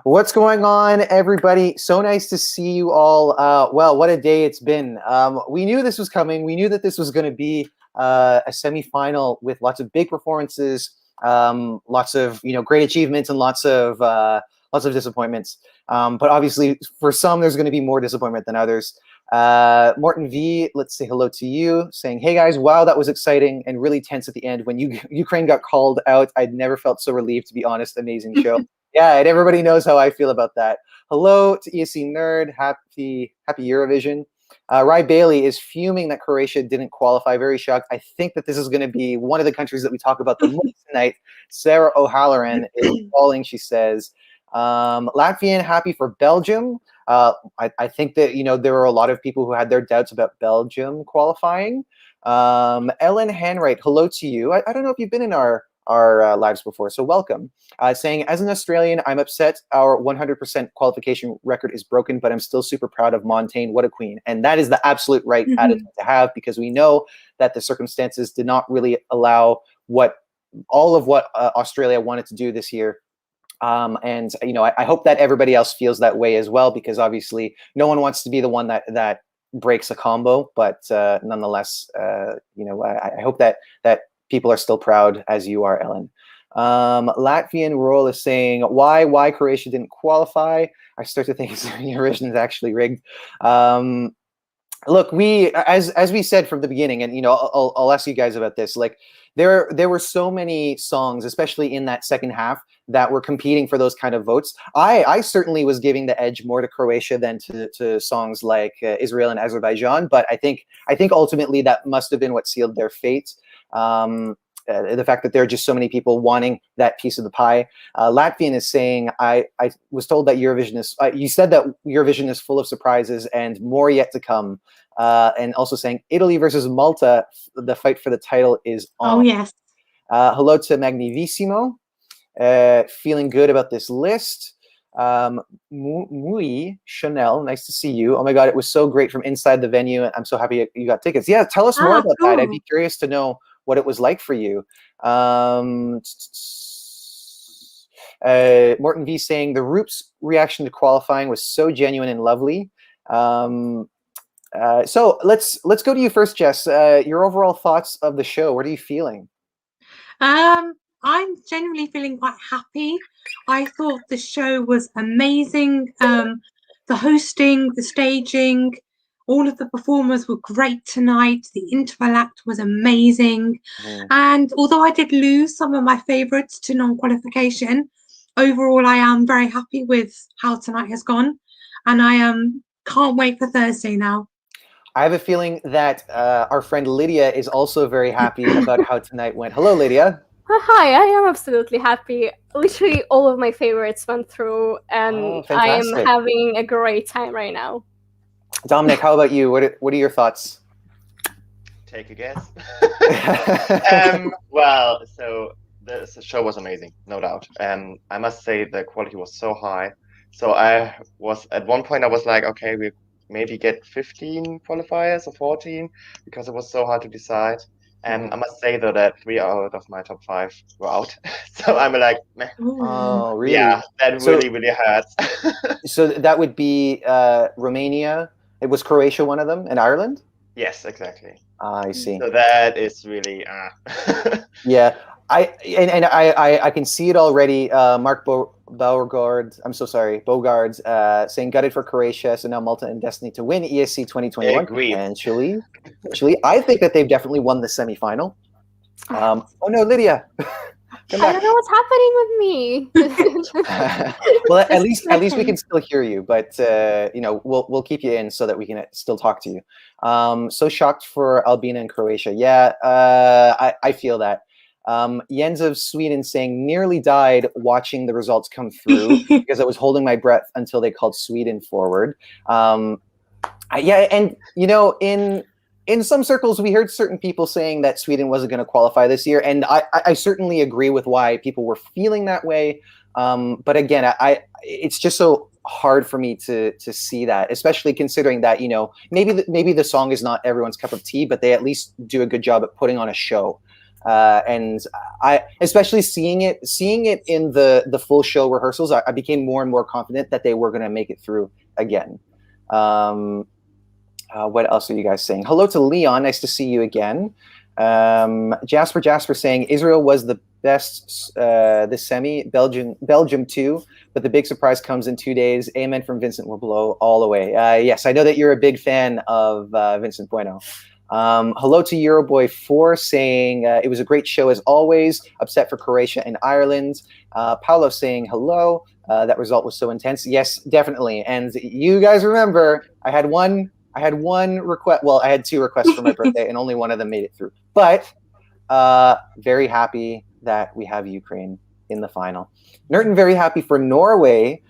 What's going on, everybody? So nice to see you all. Well, what a day it's been. We knew this was coming. We knew that this was going to be a semifinal with lots of big performances, lots of great achievements, and lots of disappointments. But obviously, for some, there's going to be more disappointment than others. Morton V, let's say hello to you, saying, "Hey guys, wow, that was exciting and really tense at the end when Ukraine got called out. I'd never felt so relieved, to be honest. Amazing show." Yeah, and everybody knows how I feel about that. Hello to ESC Nerd. Happy Eurovision. Rye Bailey is fuming that Croatia didn't qualify. Very shocked. I think that this is going to be one of the countries that we talk about the most tonight. Sarah O'Halloran is calling. She says, Latvian happy for Belgium. I think that there were a lot of people who had their doubts about Belgium qualifying. Ellen Hanwright, hello to you. I don't know if you've been in our lives before, so welcome. Saying, as an Australian, I'm upset our 100% qualification record is broken, but I'm still super proud of Montaigne. What a queen. And that is the absolute right attitude to have, because we know that the circumstances did not really allow all of what Australia wanted to do this year. And I hope that everybody else feels that way as well, because obviously no one wants to be the one that breaks a combo, but nonetheless, I hope that people are still proud, as you are, Ellen. Latvian Roll is saying, why Croatia didn't qualify? I start to think Eurovision is actually rigged. Look, as we said from the beginning, and I'll ask you guys about this. Like, there were so many songs, especially in that second half, that were competing for those kind of votes. I certainly was giving the edge more to Croatia than to songs like Israel and Azerbaijan. But I think ultimately that must have been what sealed their fate. The fact that there are just so many people wanting that piece of the pie. Latvian is saying, I was told that Eurovision is, you said that Eurovision is full of surprises and more yet to come. And also saying, Italy versus Malta, the fight for the title is on. Oh, yes. Hello to Magnivissimo. Feeling good about this list. Mui Chanel, nice to see you. Oh my God, it was so great from inside the venue. I'm so happy you got tickets. Yeah, tell us more about that. I'd be curious to know what it was like for you. Morton V saying, the Roops reaction to qualifying was so genuine and lovely. So let's go to you first, Jess. Your overall thoughts of the show. What are you feeling? I'm genuinely feeling quite happy. I thought the show was amazing. The hosting, the staging, all of the performers were great tonight. The interval act was amazing. And although I did lose some of my favourites to non-qualification, overall I am very happy with how tonight has gone. And I can't wait for Thursday now. I have a feeling that our friend Lydia is also very happy about how tonight went. Hello, Lydia. Hi, I am absolutely happy. Literally all of my favorites went through, and I am having a great time right now. Dominic, how about you? What are your thoughts? Take a guess. Well, so the show was amazing, no doubt. I must say the quality was so high. So I was, at one point I was like, okay, we maybe get 15 qualifiers or 14, because it was so hard to decide. And I must say though that 3 out of my top 5 were out. So I'm like, meh. Oh, really? Yeah, that really hurts. So that would be Romania. It was Croatia, one of them, and Ireland? Yes, exactly. I see. So that is really Yeah. I can see it already. Mark Beauregard, I'm so sorry, Bogards, saying gutted for Croatia, so now Malta and Destiny to win ESC 2021. Potentially. I think that they've definitely won the semifinal. Oh no, Lydia. I don't know what's happening with me. Well, at least we can still hear you, but we'll keep you in so that we can still talk to you. So shocked for Albania and Croatia. Yeah, I feel that. Jens of Sweden saying, nearly died watching the results come through because I was holding my breath until they called Sweden forward. Yeah, and in some circles, we heard certain people saying that Sweden wasn't going to qualify this year, and I certainly agree with why people were feeling that way. But again, it's just so hard for me to see that, especially considering that maybe the song is not everyone's cup of tea, but they at least do a good job at putting on a show. And I, especially seeing it in the full show rehearsals, I became more and more confident that they were going to make it through again. What else are you guys saying? Hello to Leon. Nice to see you again. Jasper saying Israel was the best this semi. Belgium too, but the big surprise comes in 2 days. Amen from Vincent will blow all the way. Yes, I know that you're a big fan of Vincent Bueno. Hello to Euroboy4 saying it was a great show as always. Upset for Croatia and Ireland. Paolo saying hello. That result was so intense. Yes, definitely. And you guys remember, I had one request. Well, I had 2 requests for my birthday, and only one of them made it through. But very happy that we have Ukraine in the final. Nerton, very happy for Norway,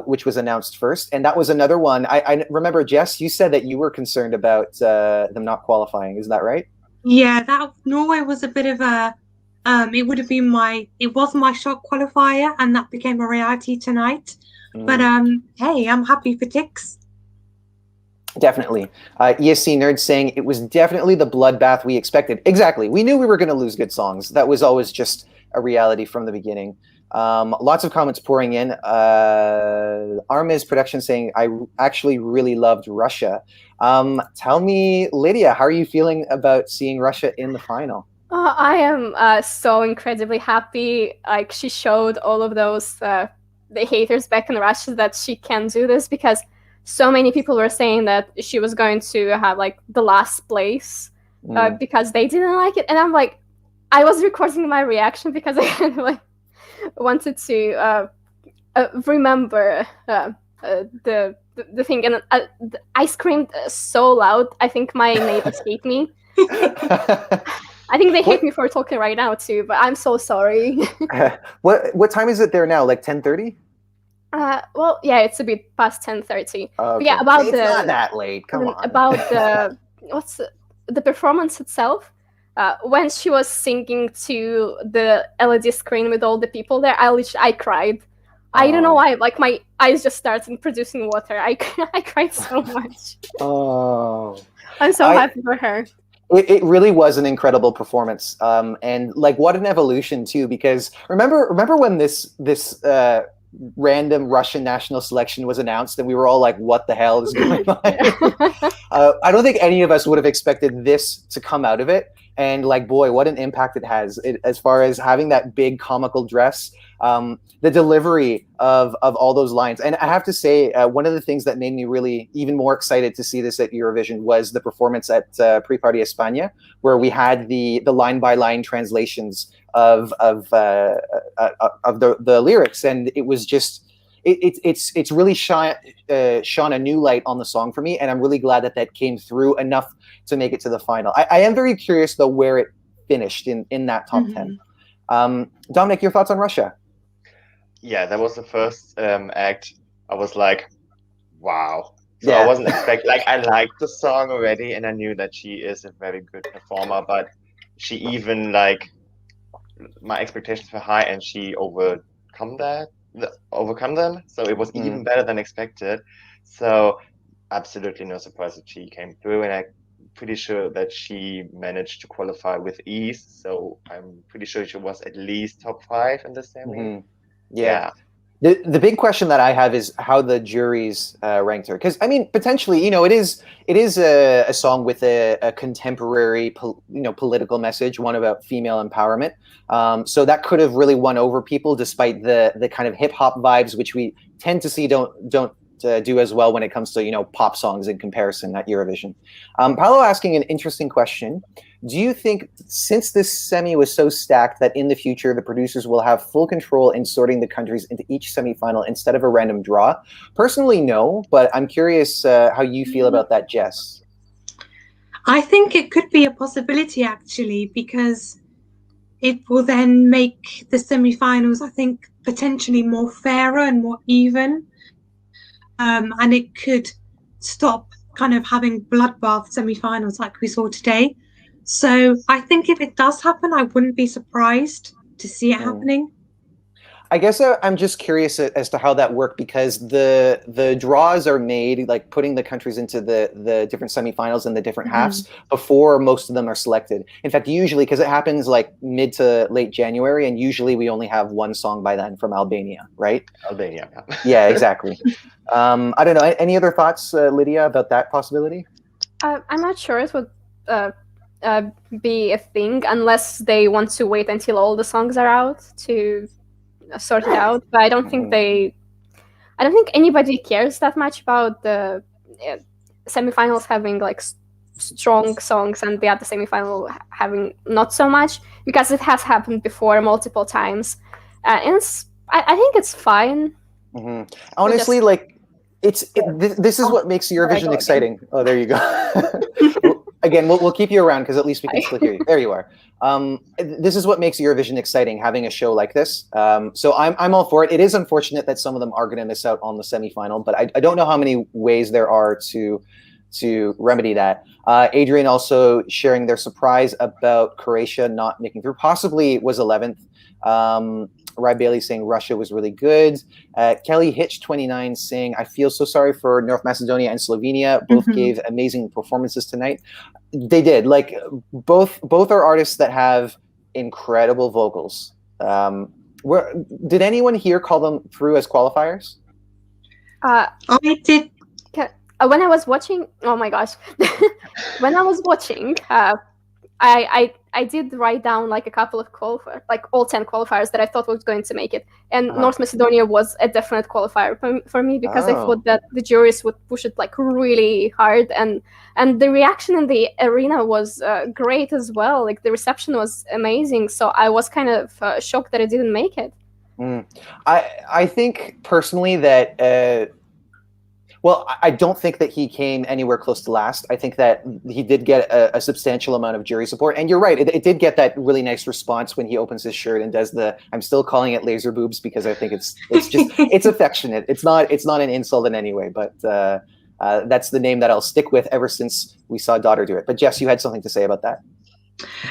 which was announced first. And that was another one. I remember, Jess, you said that you were concerned about them not qualifying. Is that right? Yeah, Norway was a bit of a, it was my shock qualifier, and that became a reality tonight. But hey, I'm happy for Tix. Definitely. ESC Nerd saying it was definitely the bloodbath we expected. Exactly. We knew we were going to lose good songs. That was always just a reality from the beginning. Lots of comments pouring in. Armiz Production saying, I actually really loved Russia. Tell me, Lydia, how are you feeling about seeing Russia in the final? I am so incredibly happy. Like, she showed all of those the haters back in Russia that she can do this, because so many people were saying that she was going to have like the last place because they didn't like it. And I'm like, I was recording my reaction because I kind of like wanted to remember the thing. And I screamed so loud. I think my neighbors hate me. I think they hate me for talking right now too, but I'm so sorry. What time is it there now? Like 10:30? Well, yeah, it's a bit past 10:30. Okay. Yeah, about it's not that late. Come on. About the performance itself. When she was singing to the LED screen with all the people there, I cried. I don't know why. Like, my eyes just started producing water. I cried so much. Oh. I'm so happy for her. It really was an incredible performance, and like what an evolution too. Because remember when this random Russian national selection was announced, and we were all like, "What the hell is going on?" I don't think any of us would have expected this to come out of it. And like, boy, what an impact it has as far as having that big comical dress, the delivery of all those lines. And I have to say, one of the things that made me really even more excited to see this at Eurovision was the performance at Pre-Party España, where we had the line by line translations of the lyrics, and it was just it's really shone a new light on the song for me, and I'm really glad that came through enough to make it to the final. I am very curious though where it finished in that top 10. Dominic, your thoughts on Russia? Yeah, that was the first act. I was like, wow. So yeah. I wasn't expecting, like, I liked the song already, and I knew that she is a very good performer, but she even, like, my expectations were high, and she overcome them. So it was even better than expected. So absolutely no surprise that she came through, and I'm pretty sure that she managed to qualify with ease. So I'm pretty sure she was at least top 5 in the semi. Yeah. The big question that I have is how the juries ranked her, because I mean, potentially, it is a song with a contemporary political message, one about female empowerment. So that could have really won over people, despite the kind of hip hop vibes which we tend to see don't do as well when it comes to pop songs in comparison at Eurovision. Paolo asking an interesting question. Do you think, since this semi was so stacked, that in the future the producers will have full control in sorting the countries into each semifinal instead of a random draw? Personally, no, but I'm curious how you feel about that, Jess. I think it could be a possibility, actually, because it will then make the semifinals, I think, potentially more fairer and more even. And it could stop kind of having bloodbath semifinals like we saw today. So I think if it does happen, I wouldn't be surprised to see it happening. I guess I'm just curious as to how that worked, because the draws are made, like putting the countries into the different semifinals and the different halves before most of them are selected. In fact, usually, because it happens like mid to late January, and usually we only have one song by then from Albania, right? Albania. Yeah, exactly. I don't know. Any other thoughts, Lydia, about that possibility? I'm not sure it would be a thing unless they want to wait until all the songs are out to sort it out. But I don't think I don't think anybody cares that much about the semifinals having like strong songs and the other semifinal having not so much, because it has happened before multiple times, and I think it's fine. Honestly, like this is what makes Eurovision exciting. Oh, there you go. Again, we'll keep you around because at least we can still hear you. There you are. This is what makes Eurovision exciting, having a show like this. So I'm all for it. It is unfortunate that some of them are going to miss out on the semifinal, but I don't know how many ways there are to remedy that. Adrian also sharing their surprise about Croatia not making through, possibly was 11th. Ry Bailey saying Russia was really good. Kelly Hitch 29 saying, I feel so sorry for North Macedonia and Slovenia. Both gave amazing performances tonight. They did. Like both are artists that have incredible vocals. Did anyone here call them through as qualifiers? I did. When I was watching, oh my gosh, when I was watching, I did write down like a couple of qualifiers, like all 10 qualifiers that I thought was going to make it. And North Macedonia was a definite qualifier for me, because I thought that the juries would push it like really hard. And the reaction in the arena was great as well. Like the reception was amazing. So I was kind of shocked that it didn't make it. I think personally that... Well, I don't think that he came anywhere close to last. I think that he did get a substantial amount of jury support. And you're right, it did get that really nice response when he opens his shirt and does I'm still calling it laser boobs because I think it's just, it's affectionate. It's not an insult in any way, but that's the name that I'll stick with ever since we saw Daughter do it. But Jess, you had something to say about that.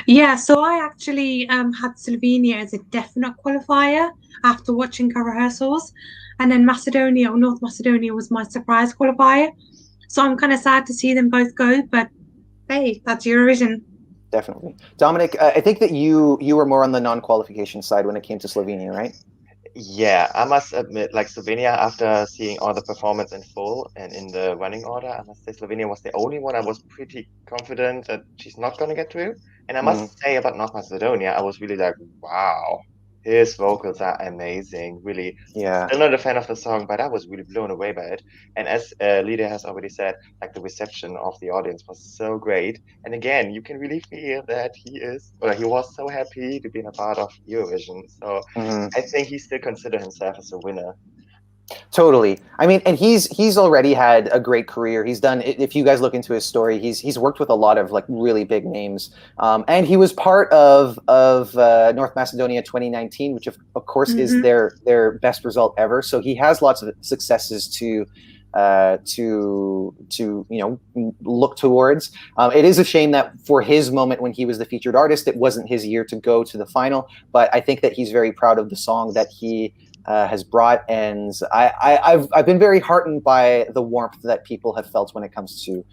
Yeah, so I actually had Slovenia as a definite qualifier after watching her rehearsals. And then Macedonia, or North Macedonia, was my surprise qualifier. So I'm kind of sad to see them both go, but hey, that's Eurovision. Definitely. Dominic, I think that you were more on the non-qualification side when it came to Slovenia, right? Yeah, I must admit, like Slovenia, after seeing all the performance in full and in the running order, I must say Slovenia was the only one I was pretty confident that she's not going to get through. And I must say about North Macedonia, I was really like, wow, his vocals are amazing, really. Yeah. Still not a fan of the song, but I was really blown away by it. And as Lydia has already said, like the reception of the audience was so great. And again, you can really feel that he was so happy to be a part of Eurovision. So I think he still considers himself as a winner. Totally. I mean, and he's already had a great career. He's done, if you guys look into his story, he's worked with a lot of like really big names. And he was part of North Macedonia 2019, which of course is their best result ever. So he has lots of successes to look towards. It is a shame that for his moment when he was the featured artist, it wasn't his year to go to the final. But I think that he's very proud of the song that he has brought, and I've been very heartened by the warmth that people have felt when it comes to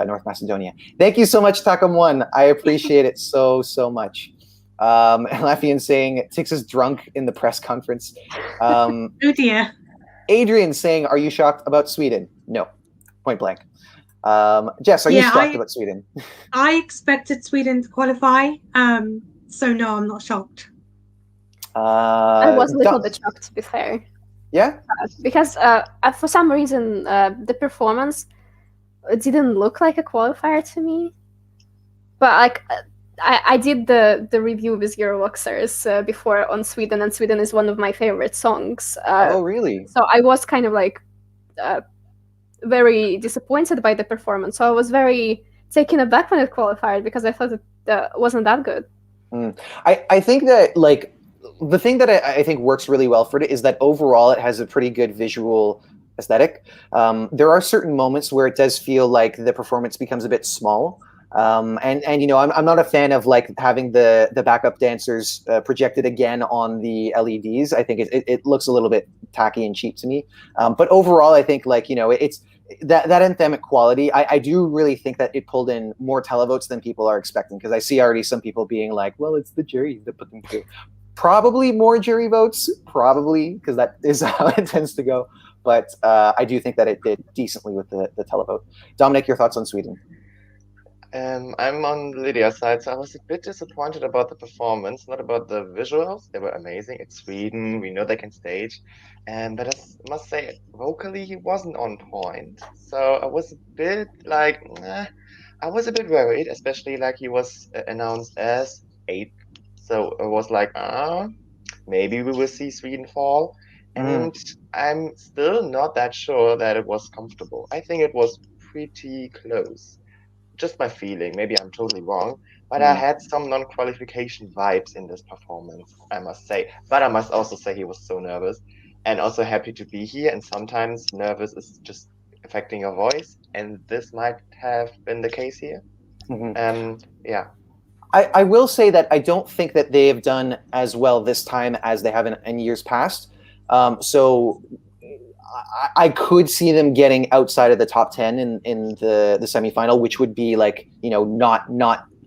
North Macedonia. Thank you so much, Takam1. I appreciate it so much. Lafian saying Tix is drunk in the press conference. Oh dear. Adrian saying, "Are you shocked about Sweden?" No, point blank. Jess, are you shocked about Sweden? I expected Sweden to qualify, so no, I'm not shocked. I was a little bit shocked, to be fair. Yeah? Because for some reason, the performance didn't look like a qualifier to me. But like, I did the review with Eurovoxxers before on Sweden, and Sweden is one of my favorite songs. Oh, really? So I was kind of like very disappointed by the performance. So I was very taken aback when it qualified because I thought it wasn't that good. I think that like the thing that I think works really well for it is that overall it has a pretty good visual aesthetic. There are certain moments where it does feel like the performance becomes a bit small. And you know, I'm not a fan of like having the backup dancers projected again on the LEDs. I think it looks a little bit tacky and cheap to me. But overall, I think like, you know, it's that anthemic quality. I do really think that it pulled in more televotes than people are expecting, because I see already some people being like, well, it's the jury that put them through. Probably more jury votes, probably, because that is how it tends to go. But I do think that it did decently with the televote. Dominic, your thoughts on Sweden? I'm on Lydia's side, so I was a bit disappointed about the performance, not about the visuals. They were amazing. It's Sweden, we know they can stage. But I must say, vocally, he wasn't on point. So I was a bit like, I was a bit worried, especially like he was announced as 8th. So I was like, maybe we will see Sweden fall. And I'm still not that sure that it was comfortable. I think it was pretty close. Just my feeling, maybe I'm totally wrong, but I had some non-qualification vibes in this performance, I must say. But I must also say he was so nervous and also happy to be here. And sometimes nervous is just affecting your voice, and this might have been the case here. Yeah. I will say that I don't think that they have done as well this time as they have in years past. So I could see them getting outside of the top 10 in the semifinal, which would be like, you know, not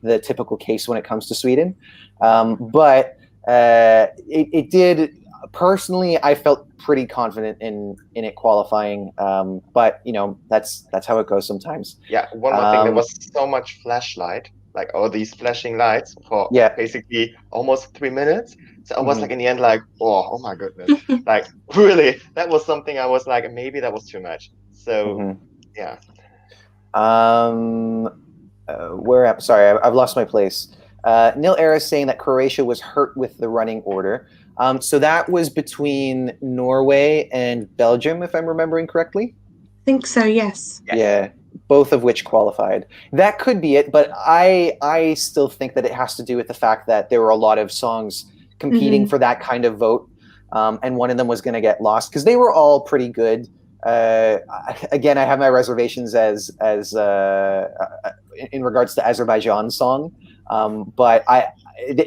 the typical case when it comes to Sweden. But it did, personally, I felt pretty confident in it qualifying. But you know, that's how it goes sometimes. Yeah, one more thing, there was so much flashlight, like all these flashing lights for basically almost 3 minutes. So I was like in the end like, oh my goodness. Like really, that was something I was like, maybe that was too much. So yeah. Sorry, I've lost my place. Nil Era is saying that Croatia was hurt with the running order. So that was between Norway and Belgium, if I'm remembering correctly. I think so, yes. Yeah, both of which qualified. That could be it, but I still think that it has to do with the fact that there were a lot of songs competing for that kind of vote, and one of them was going to get lost because they were all pretty good. Again, I have my reservations as in regards to Azerbaijan song, but I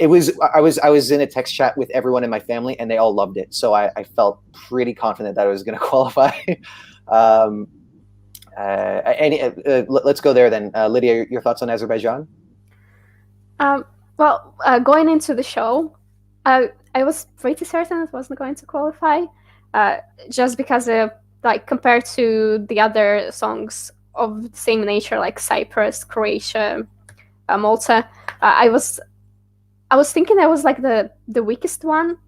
was in a text chat with everyone in my family and they all loved it, so I felt pretty confident that it was going to qualify. Let's go there then. Lydia, your thoughts on Azerbaijan? Well, going into the show, I was pretty certain it wasn't going to qualify, just because like compared to the other songs of the same nature, like Cyprus, Croatia, Malta, I was thinking I was like the weakest one,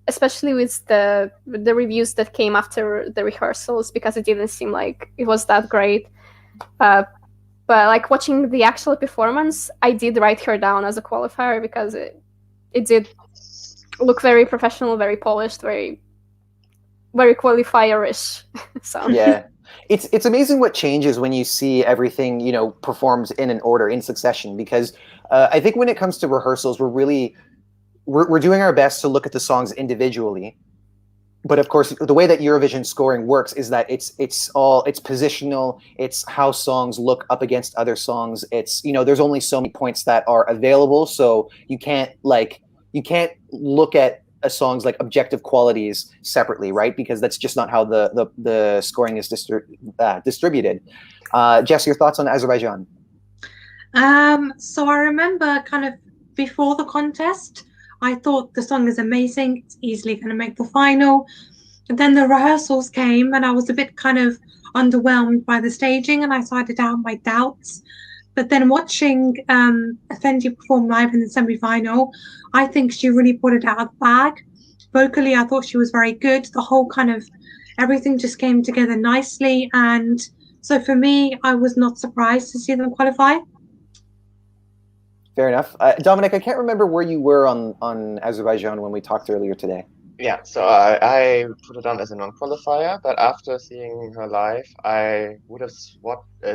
especially with the reviews that came after the rehearsals, because it didn't seem like it was that great. But like watching the actual performance, I did write her down as a qualifier because it did look very professional, very polished, very qualifier-ish. So yeah, it's amazing what changes when you see everything, you know, performed in an order, in succession, because I think when it comes to rehearsals, we're doing our best to look at the songs individually. But of course, the way that Eurovision scoring works is that it's positional. It's how songs look up against other songs. It's, you know, there's only so many points that are available, so you can't look at a song's like objective qualities separately, right? Because that's just not how the scoring is distributed. Jess, your thoughts on Azerbaijan? So I remember kind of before the contest, I thought the song is amazing. It's easily going to make the final. And then the rehearsals came and I was a bit kind of underwhelmed by the staging and I started to have my doubts. But then watching Effendi perform live in the semi-final, I think she really put it out of the bag. Vocally, I thought she was very good. The whole kind of everything just came together nicely. And so for me, I was not surprised to see them qualify. Fair enough. Dominic, I can't remember where you were on Azerbaijan when we talked earlier today. Yeah, so I put it on as a non-qualifier, but after seeing her live, I would have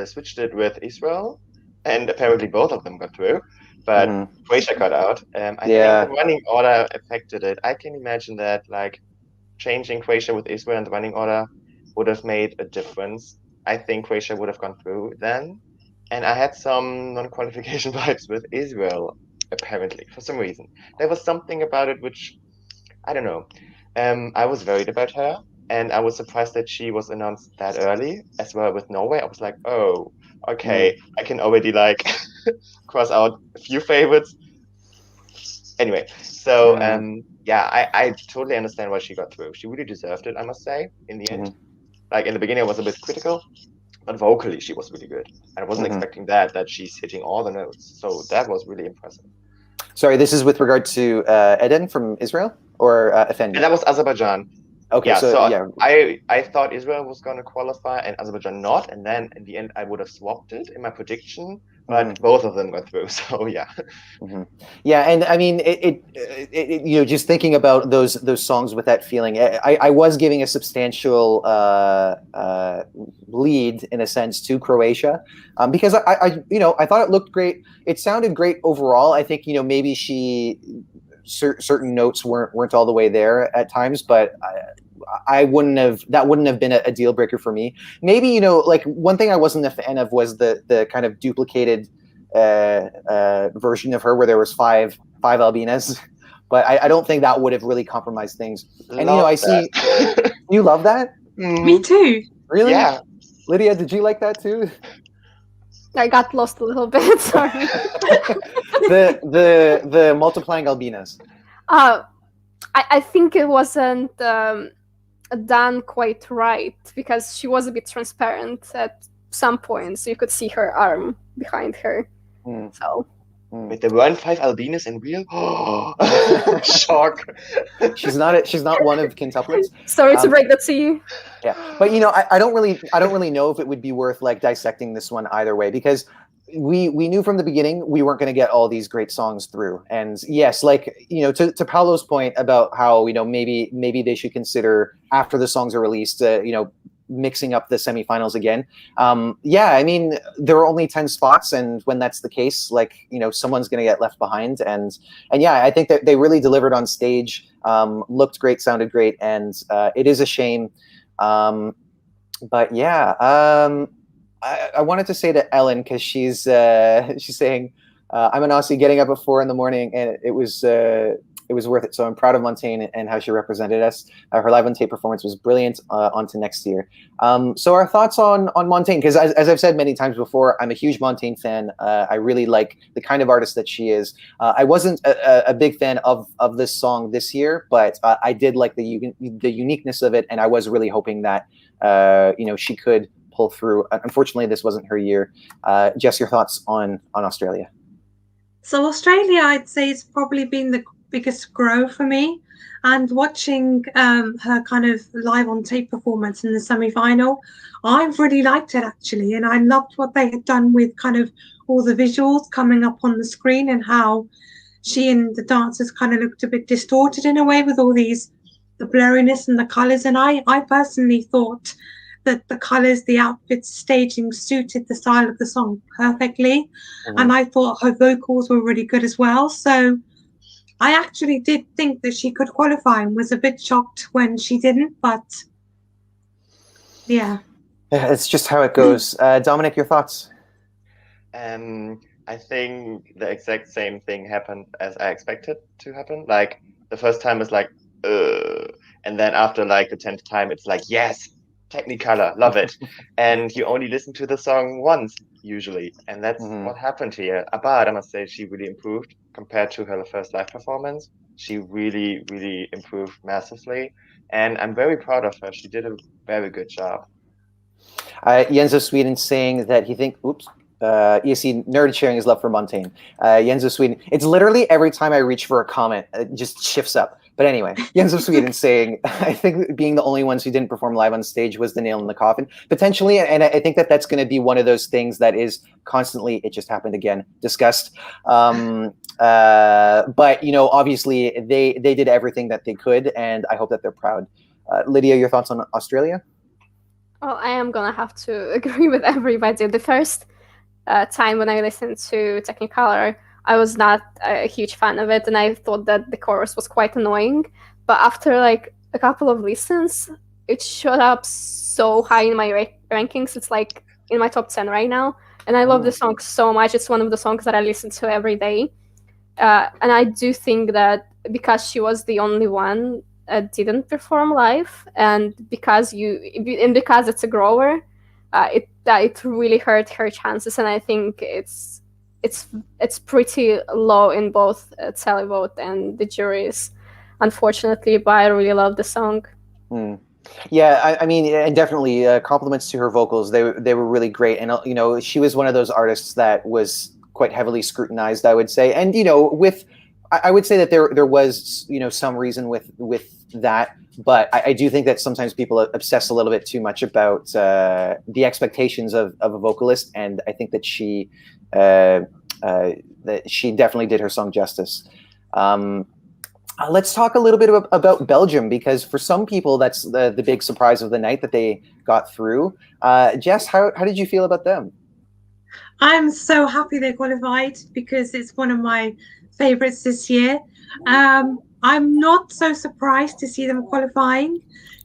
switched it with Israel, and apparently both of them got through, but Croatia got out. I think the running order affected it. I can imagine that like changing Croatia with Israel and the running order would have made a difference. I think Croatia would have gone through then, And I had some non-qualification vibes with Israel, apparently, for some reason. There was something about it which, I don't know. I was worried about her, and I was surprised that she was announced that early, as well with Norway. I was like, oh, okay, I can already like cross out a few favorites. Anyway, so yeah, I totally understand why she got through. She really deserved it, I must say, in the end. Like in the beginning, I was a bit critical, but vocally she was really good. I wasn't expecting that she's hitting all the notes. So that was really impressive. Sorry, this is with regard to Eden from Israel or Effendi? And that was Azerbaijan. Okay, Yeah, so yeah. I thought Israel was going to qualify and Azerbaijan not, and then in the end I would have swapped it in my prediction, but both of them got through. So yeah. Yeah, and I mean, it you know, just thinking about those songs with that feeling, I was giving a substantial lead in a sense to Croatia, because I you know, I thought it looked great. It sounded great overall. I think, you know, maybe certain notes weren't all the way there at times, but that wouldn't have been a deal breaker for me. Maybe, you know, like one thing I wasn't a fan of was the kind of duplicated version of her where there was five Albinas, but I don't think that would have really compromised things. And you know, I see you love that. Me too. Really? Yeah. Lydia, did you like that too? I got lost a little bit. Sorry. the multiplying Albinas. I think it wasn't done quite right because she was a bit transparent at some points, so you could see her arm behind her. So. Wait, there weren't 5 Albinas in real? Shock. She's not one of quintuplets. Sorry to break that to you. Yeah, but you know, I don't really know if it would be worth like dissecting this one either way, because we knew from the beginning we weren't going to get all these great songs through. And yes, like, you know, to Paolo's point about how, you know, maybe they should consider after the songs are released, you know, mixing up the semifinals again. Yeah, I mean, there are only 10 spots, and when that's the case, like, you know, someone's going to get left behind. And yeah, I think that they really delivered on stage, looked great, sounded great, and it is a shame. But yeah, I wanted to say to Ellen, because she's saying, I'm an Aussie getting up at 4 a.m, and it was worth it. So I'm proud of Montaigne and how she represented us. Her live on tape performance was brilliant. On to next year. So our thoughts on Montaigne, because as I've said many times before, I'm a huge Montaigne fan. I really like the kind of artist that she is. I wasn't a big fan of this song this year, but I did like the uniqueness of it, and I was really hoping that you know, she could pull through. Unfortunately, this wasn't her year. Jess, your thoughts on Australia? So Australia, I'd say, has probably been the biggest grow for me, and watching her kind of live on tape performance in the semi-final, I really liked it actually, and I loved what they had done with kind of all the visuals coming up on the screen and how she and the dancers kind of looked a bit distorted in a way with all the blurriness and the colors. And I personally thought that the colors, the outfits, staging suited the style of the song perfectly. And I thought her vocals were really good as well. So I actually did think that she could qualify and was a bit shocked when she didn't, but yeah. It's just how it goes. Dominic, your thoughts? I think the exact same thing happened as I expected to happen. Like the first time was like, and then after like the 10th time, it's like, yes, Technicolor, love it. And you only listen to the song once usually, and that's what happened here. But I must say, she really improved compared to her first live performance. She really, really improved massively, and I'm very proud of her. She did a very good job. Jens of Sweden saying that he thinks, you see, nerd sharing his love for Montaigne. Jens of Sweden, it's literally every time I reach for a comment, it just shifts up. But anyway, Jens of Sweden saying, I think being the only ones who didn't perform live on stage was the nail in the coffin, potentially. And I think that that's going to be one of those things that is constantly, it just happened again, discussed. But, you know, obviously they did everything that they could, and I hope that they're proud. Lydia, your thoughts on Australia? Well, I am going to have to agree with everybody. The first time when I listened to Technicolor, I was not a huge fan of it, and I thought that the chorus was quite annoying. But after like a couple of listens, it shot up so high in my rankings. It's like in my top 10 right now. and I love the song so much. It's one of the songs that I listen to every day. And I do think that because she was the only one didn't perform live, and because it's a grower, it really hurt her chances. And I think it's pretty low in both televote and the juries, unfortunately. But I really love the song. Yeah, I mean, and definitely compliments to her vocals. They were really great, and she was one of those artists that was quite heavily scrutinized, I would say. And I would say that there was some reason with that, but I do think that sometimes people obsess a little bit too much about the expectations of a vocalist, and I think that she definitely did her song justice. Let's talk a little bit about Belgium, because for some people that's the big surprise of the night that they got through. Jess, how did you feel about them? I'm so happy they qualified because it's one of my favorites this year. I'm not so surprised to see them qualifying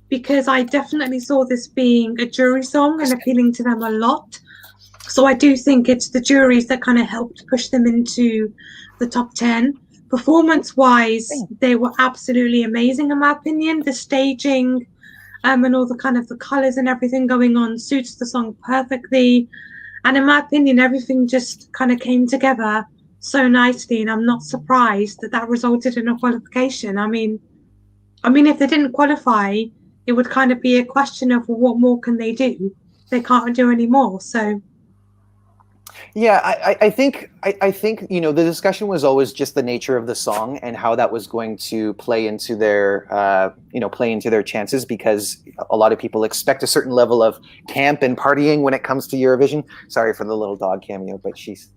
because I definitely saw this being a jury song and appealing to them a lot. So I do think it's the juries that kind of helped push them into the top 10. Performance-wise, they were absolutely amazing in my opinion. The staging and all the kind of the colours and everything going on suits the song perfectly. And in my opinion, everything just kind of came together so nicely, and I'm not surprised that resulted in a qualification. I mean, if they didn't qualify, it would kind of be a question of what more can they do? They can't do any more. So, yeah, I think the discussion was always just the nature of the song and how that was going to play into their chances, because a lot of people expect a certain level of camp and partying when it comes to Eurovision. Sorry for the little dog cameo, but she's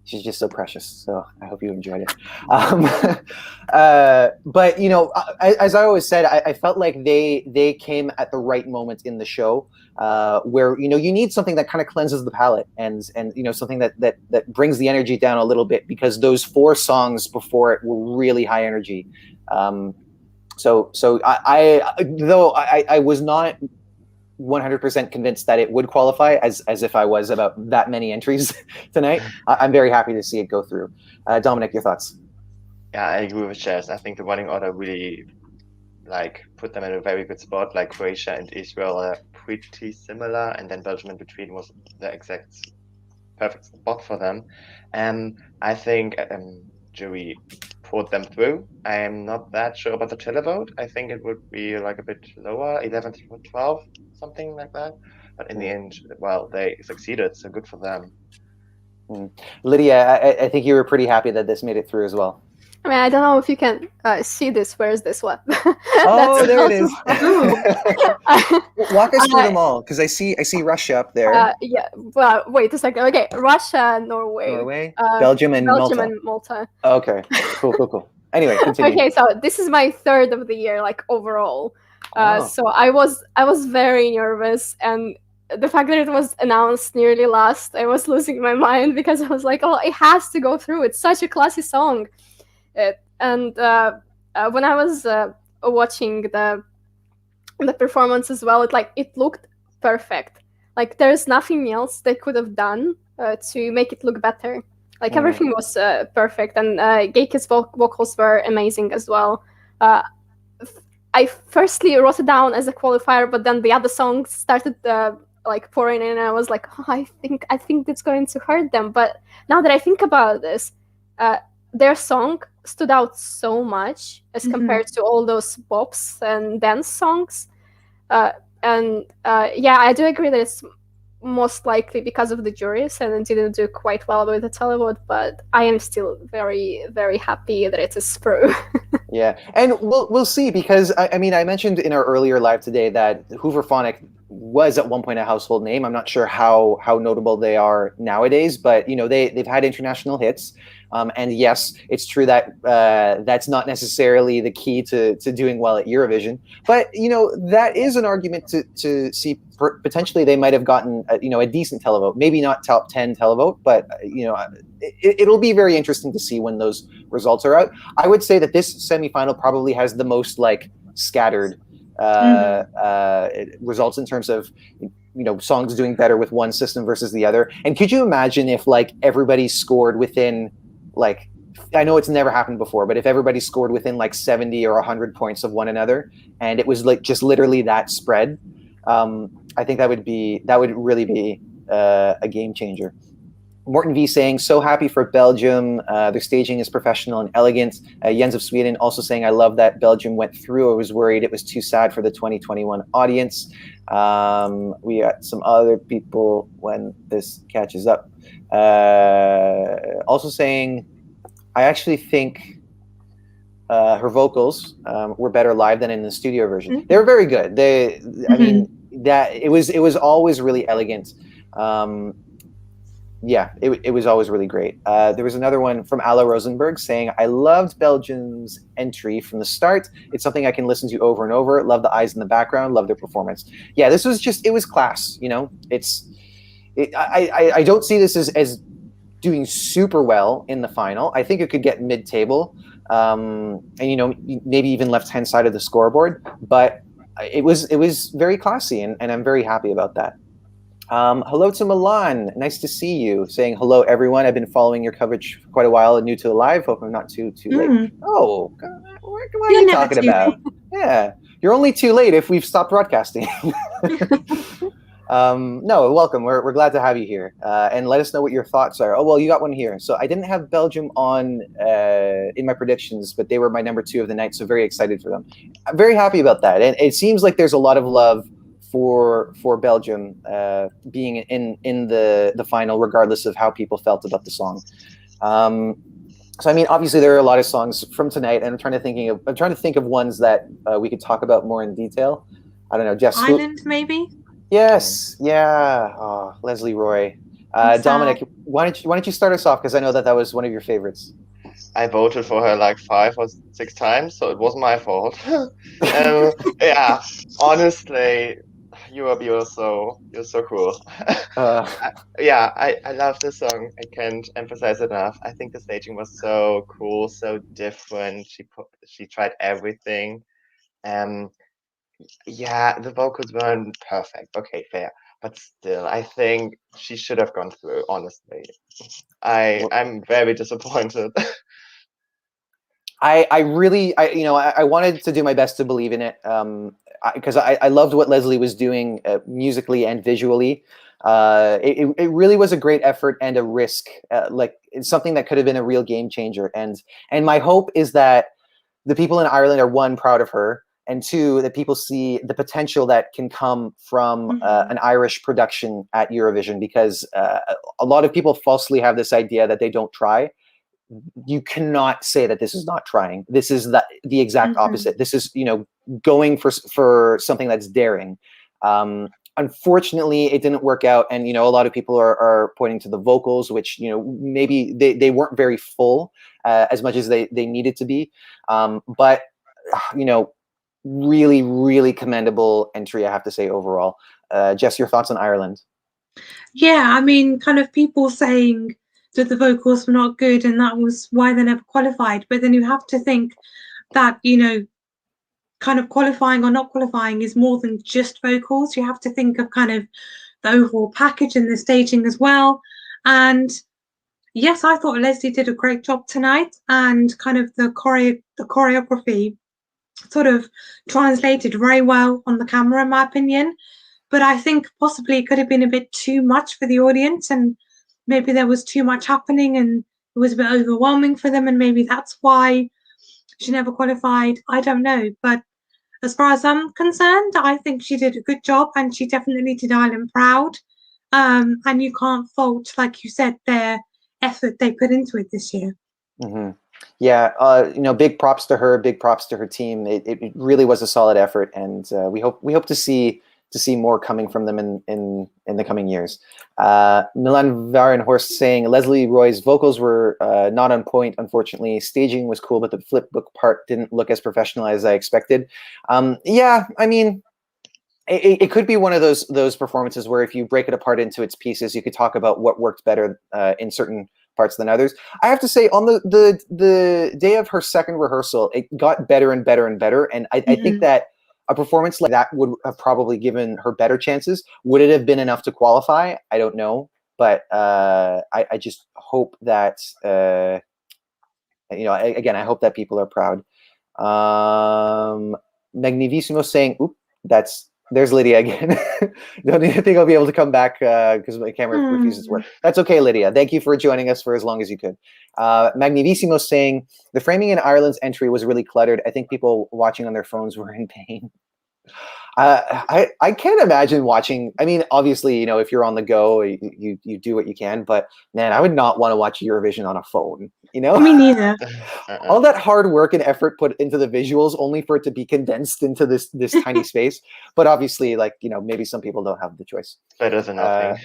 just so precious. So I hope you enjoyed it. But as I always said, I felt like they came at the right moment in the show, where you need something that kind of cleanses the palate and something that brings the energy down a little bit, because those 4 songs before it were really high energy. So I was not 100% convinced that it would qualify, as if I was about that many entries tonight. I'm very happy to see it go through. Dominic, your thoughts? Yeah, I agree with Jess. I think the running order really put them in a very good spot. Like Croatia and Israel are pretty similar, and then Belgium in between was the exact perfect spot for them. I think jury put them through. I am not that sure about the televote. I think it would be a bit lower, 11 to 12, something like that. But in the end, well, they succeeded, so good for them. Lydia, I think you were pretty happy that this made it through as well. I mean, I don't know if you can see this. Where is this one? Oh, there it is. Walk us through them all, because I see Russia up there. Yeah. Well, wait a second. Okay, Russia, Norway, Belgium, and Malta. Okay, cool. Anyway, continue. Okay, so this is my 3rd of the year, overall. So I was very nervous, and the fact that it was announced nearly last, I was losing my mind, because I was like, oh, it has to go through. It's such a classy song. And when I was watching the performance as well, it looked perfect. There's nothing else they could have done to make it look better. Everything was perfect, and Geike's vocals were amazing as well. I firstly wrote it down as a qualifier, but then the other songs started pouring in, and I was like, oh, I think it's going to hurt them. But now that I think about this, their song stood out so much as compared to all those bops and dance songs. Yeah, I do agree that it's most likely because of the juries and it didn't do quite well with the televote, but I am still very, very happy that it is through. Yeah, and we'll see, because I mean, I mentioned in our earlier live today that Hooverphonic was at one point a household name. I'm not sure how notable they are nowadays, but they've had international hits. And yes, it's true that that's not necessarily the key to doing well at Eurovision. But that is an argument to see potentially they might have gotten a decent televote, maybe not top 10 televote, but it'll be very interesting to see when those results are out. I would say that this semifinal probably has the most scattered results in terms of songs doing better with one system versus the other. And could you imagine if like everybody scored within like, I know it's never happened before, but if everybody scored within like 70 or 100 points of one another, and it was like just literally that spread, I think that would really be a game changer. Morton V saying, so happy for Belgium. Their staging is professional and elegant. Jens of Sweden also saying, I love that Belgium went through. I was worried it was too sad for the 2021 audience. We got some other people when this catches up. Also saying, I actually think her vocals were better live than in the studio version. Mm-hmm. They were very good. I mean, that it was always really elegant. Yeah, it was always really great. There was another one from Ala Rosenberg saying, I loved Belgium's entry from the start. It's something I can listen to over and over. Love the eyes in the background. Love their performance. Yeah, this was just, it was class. I don't see this as doing super well in the final. I think it could get mid-table, and maybe even left-hand side of the scoreboard. But it was very classy, and I'm very happy about that. Hello to Milan. Nice to see you. Saying hello, everyone. I've been following your coverage for quite a while. New to the live. Hope I'm not too late. Oh, what are you talking about? Yeah, you're only too late if we've stopped broadcasting. No, welcome. We're glad to have you here. And let us know what your thoughts are. Oh, well, you got one here. So I didn't have Belgium on in my predictions, but they were my number 2 of the night. So very excited for them. I'm very happy about that. And it seems like there's a lot of love for Belgium being in the final, regardless of how people felt about the song. So I mean, obviously there are a lot of songs from tonight, and I'm trying to think of ones that we could talk about more in detail. I don't know, Jess. Island, maybe. Yes, yeah. Oh, Leslie Roy. Dominic, why don't you start us off, because I know that was one of your favorites. I voted for her like 5 or 6 times, so it was my fault. Yeah, honestly, you're so cool. Yeah, I love this song. I can't emphasize it enough. I think the staging was so cool, so different. She tried everything. Yeah, the vocals weren't perfect. Okay, fair. But still, I think she should have gone through, honestly. I'm very disappointed. I really wanted to do my best to believe in it, because I loved what Leslie was doing musically and visually. It really was a great effort and a risk. Like, it's something that could have been a real game changer. And my hope is that the people in Ireland are, 1, proud of her, and 2, that people see the potential that can come from an Irish production at Eurovision, because a lot of people falsely have this idea that they don't try. You cannot say that this is not trying. This is the exact opposite. This is, going for something that's daring. Unfortunately, it didn't work out, and a lot of people are pointing to the vocals, which maybe they weren't very full as much as they needed to be. But really, really commendable entry, I have to say, overall. Jess, your thoughts on Ireland? Yeah, I mean, kind of people saying that the vocals were not good and that was why they never qualified. But then you have to think that, kind of qualifying or not qualifying is more than just vocals. You have to think of kind of the overall package and the staging as well. And yes, I thought Leslie did a great job tonight, and kind of the choreography sort of translated very well on the camera, in my opinion. But I think possibly it could have been a bit too much for the audience, and maybe there was too much happening and it was a bit overwhelming for them, and maybe that's why she never qualified. I don't know. But as far as I'm concerned, I think she did a good job, and she definitely did Ireland proud. And you can't fault, like you said, their effort they put into it this year. Yeah, big props to her, big props to her team. It really was a solid effort, and we hope to see more coming from them in the coming years. Milan Varenhorst saying, Leslie Roy's vocals were not on point, unfortunately. Staging was cool, but the flip book part didn't look as professional as I expected. Yeah, I mean, it could be one of those performances where if you break it apart into its pieces, you could talk about what worked better in certain parts than others. I have to say, on the day of her second rehearsal, it got better and better and better, and I think that a performance like that would have probably given her better chances. Would it have been enough to qualify? I don't know, but I just hope that again, I hope that people are proud. Magnivissimo saying, "Oop, there's Lydia again." Don't think I'll be able to come back because my camera refuses to work. That's okay, Lydia. Thank you for joining us for as long as you could. Magnivissimo saying, "The framing in Ireland's entry was really cluttered. I think people watching on their phones were in pain." I can't imagine watching. I mean, obviously, if you're on the go, you do what you can. But man, I would not want to watch Eurovision on a phone. Me neither. All that hard work and effort put into the visuals, only for it to be condensed into this tiny space. But obviously, maybe some people don't have the choice. Better than nothing.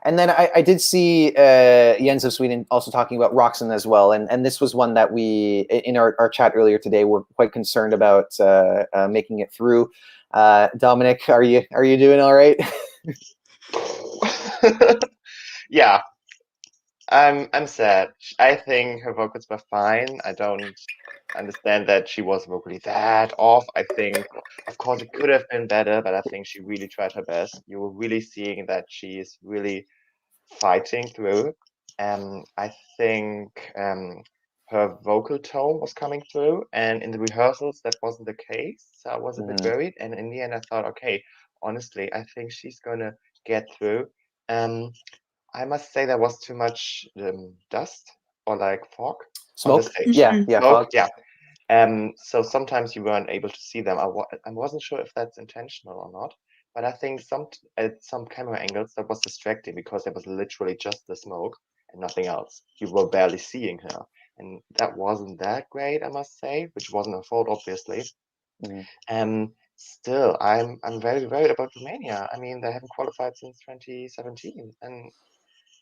And then I did see Jens of Sweden also talking about Roxanne as well, and this was one that we in our chat earlier today were quite concerned about making it through. Dominic, are you doing all right? Yeah, I'm sad. I think her vocals were fine. I don't understand that she was vocally that off. I think, of course, it could have been better, but I think she really tried her best. You were really seeing that she is really fighting through. I think her vocal tone was coming through, and in the rehearsals that wasn't the case. So I was a bit worried, and in the end I thought, okay, honestly, I think she's gonna get through. I must say there was too much dust or fog on the Smoke? stage. Yeah, Smoke, fog. yeah. So sometimes you weren't able to see them. I wasn't sure if that's intentional or not, but I think at some camera angles that was distracting because there was literally just the smoke and nothing else. You were barely seeing her, and that wasn't that great, I must say, which wasn't her fault, obviously. Still, I'm very worried about Romania. I mean, they haven't qualified since 2017, and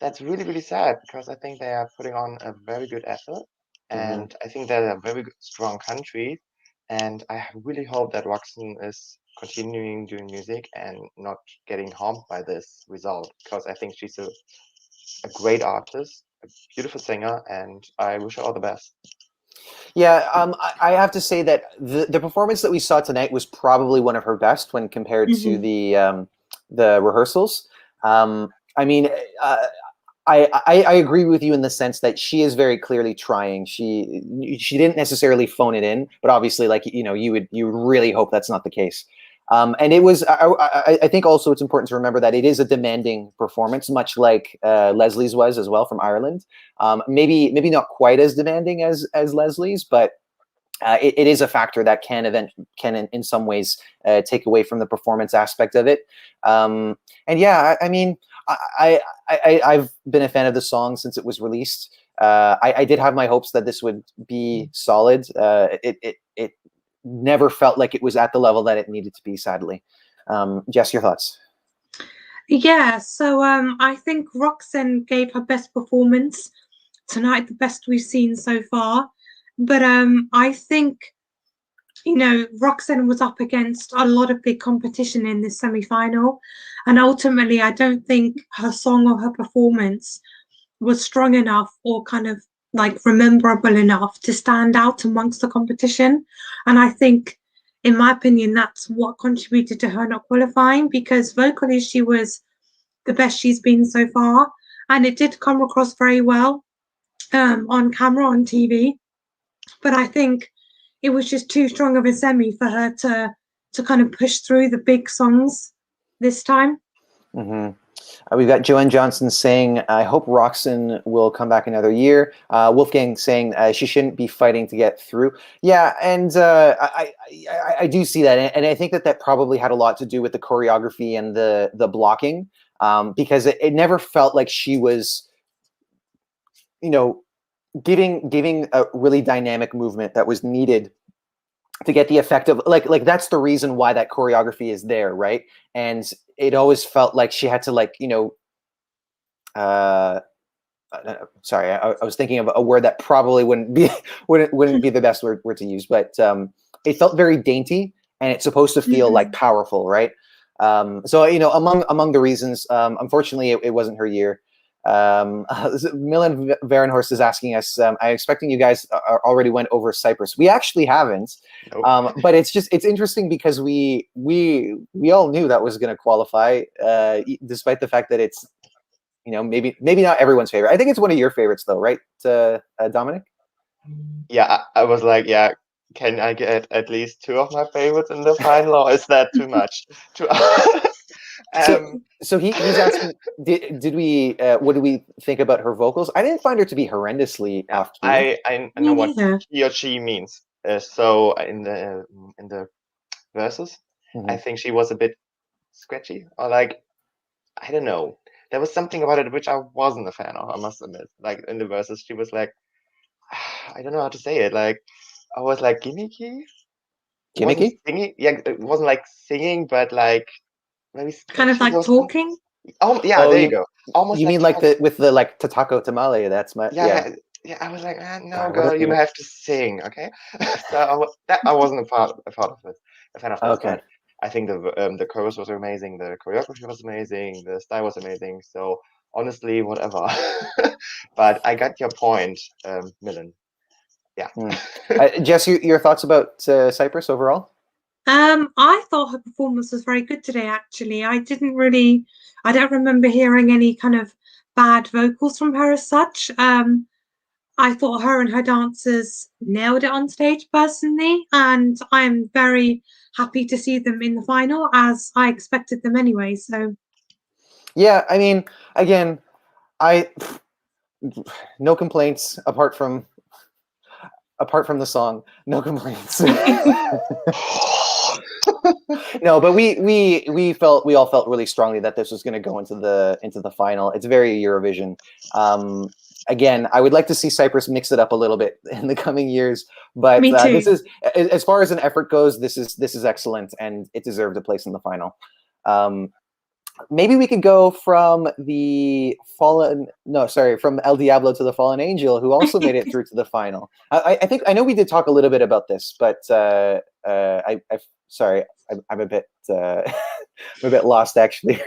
that's really, really sad because I think they are putting on a very good effort, and I think they're a very strong country, and I really hope that Roxanne is continuing doing music and not getting harmed by this result, because I think she's a great artist, a beautiful singer, and I wish her all the best. Yeah, I have to say that the performance that we saw tonight was probably one of her best when compared to the rehearsals. I mean, I agree with you in the sense that she is very clearly trying. She didn't necessarily phone it in, but obviously, you would really hope that's not the case. And it was. I think also it's important to remember that it is a demanding performance, much like Leslie's was as well from Ireland. Maybe not quite as demanding as Leslie's, but it is a factor that can in some ways take away from the performance aspect of it. And yeah, I mean, I've been a fan of the song since it was released. I did have my hopes that this would be solid. It never felt like it was at the level that it needed to be, sadly. Jess, your thoughts? Yeah, so I think Roxanne gave her best performance tonight, the best we've seen so far. But I think, Roxanne was up against a lot of big competition in this semi-final. And ultimately, I don't think her song or her performance was strong enough or kind of rememberable enough to stand out amongst the competition. And I think, in my opinion, that's what contributed to her not qualifying, because vocally she was the best she's been so far. And it did come across very well on camera, on TV. But I think it was just too strong of a semi for her to kind of push through the big songs this time. We've got Joanne Johnson saying, I hope Roxanne will come back another year. Wolfgang saying she shouldn't be fighting to get through. Yeah, and I do see that. And I think that probably had a lot to do with the choreography and the blocking, because it never felt like she was, giving a really dynamic movement that was needed to get the effect of like that's the reason why that choreography is there, right? And it always felt like she had to sorry, I was thinking of a word that probably wouldn't be the best word to use, but it felt very dainty, and it's supposed to feel powerful, right? So among the reasons, unfortunately, it wasn't her year. Milan Varenhorst is asking us, I'm expecting you guys already went over Cyprus. We actually haven't, Nope. but it's interesting because we all knew that was going to qualify, despite the fact that it's, maybe not everyone's favorite. I think it's one of your favorites though, right, Dominic? Yeah, I was like, yeah, can I get at least 2 of my favorites in the final, or is that too much? So he's asking, did we what do we think about her vocals? I didn't find her to be horrendously off key. I Me know what neither. he or she means. So in the verses, I think she was a bit scratchy, or like, I don't know. There was something about it which I wasn't a fan of, I must admit. Like in the verses, she was like, I don't know how to say it. Like, I was like gimmicky. It wasn't Gimmicky? singing. Yeah, it wasn't like singing, but like maybe Kind of sketchy like or something. talking. Oh yeah, Oh, there you go. Almost you like mean like talking. with the like Tatako Tamale? That's my Yeah. I was like, no, God, girl, what you have to sing, okay? So I wasn't a fan of it, a fan of this, Okay. but I think the chorus was amazing, the choreography was amazing, the style was amazing. So honestly, whatever. But I got your point, Milan. Yeah. Jess, your thoughts about Cyprus overall? I thought her performance was very good today, actually. I don't remember hearing any kind of bad vocals from her as such. I thought her and her dancers nailed it on stage personally, and I'm very happy to see them in the final, as I expected them anyway. So Yeah, I mean, again, no complaints apart from the song. No complaints. No, but we all felt really strongly that this was going to go into the final. It's very Eurovision. Again, I would like to see Cyprus mix it up a little bit in the coming years, but me too. this is, as far as an effort goes, this is excellent, and it deserved a place in the final. Maybe we could go from from El Diablo to the Fallen Angel, who also made it through to the final. I know we did talk a little bit about this, but I'm a bit I'm a bit lost actually.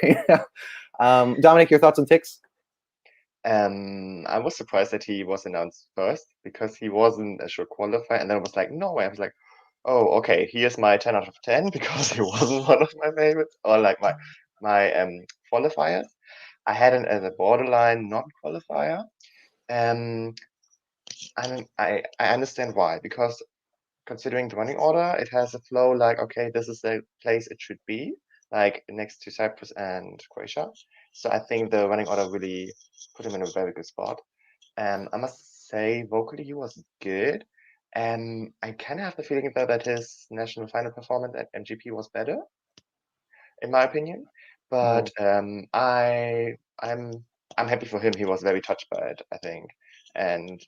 Dominic, your thoughts on Tix? I was surprised that he was announced first because he wasn't a sure qualifier, and then it was like Norway. I was like, oh, okay, here's my 10 out of 10 because he wasn't one of my favorites, or like my qualifiers. I had him as a borderline non-qualifier. And I understand why, because considering the running order, it has a flow like, okay, this is the place it should be, like next to Cyprus and Croatia. So I think the running order really put him in a very good spot. I must say, vocally, he was good. I kind of have the feeling that his national final performance at MGP was better, in my opinion. But I'm happy for him. He was very touched by it, I think. And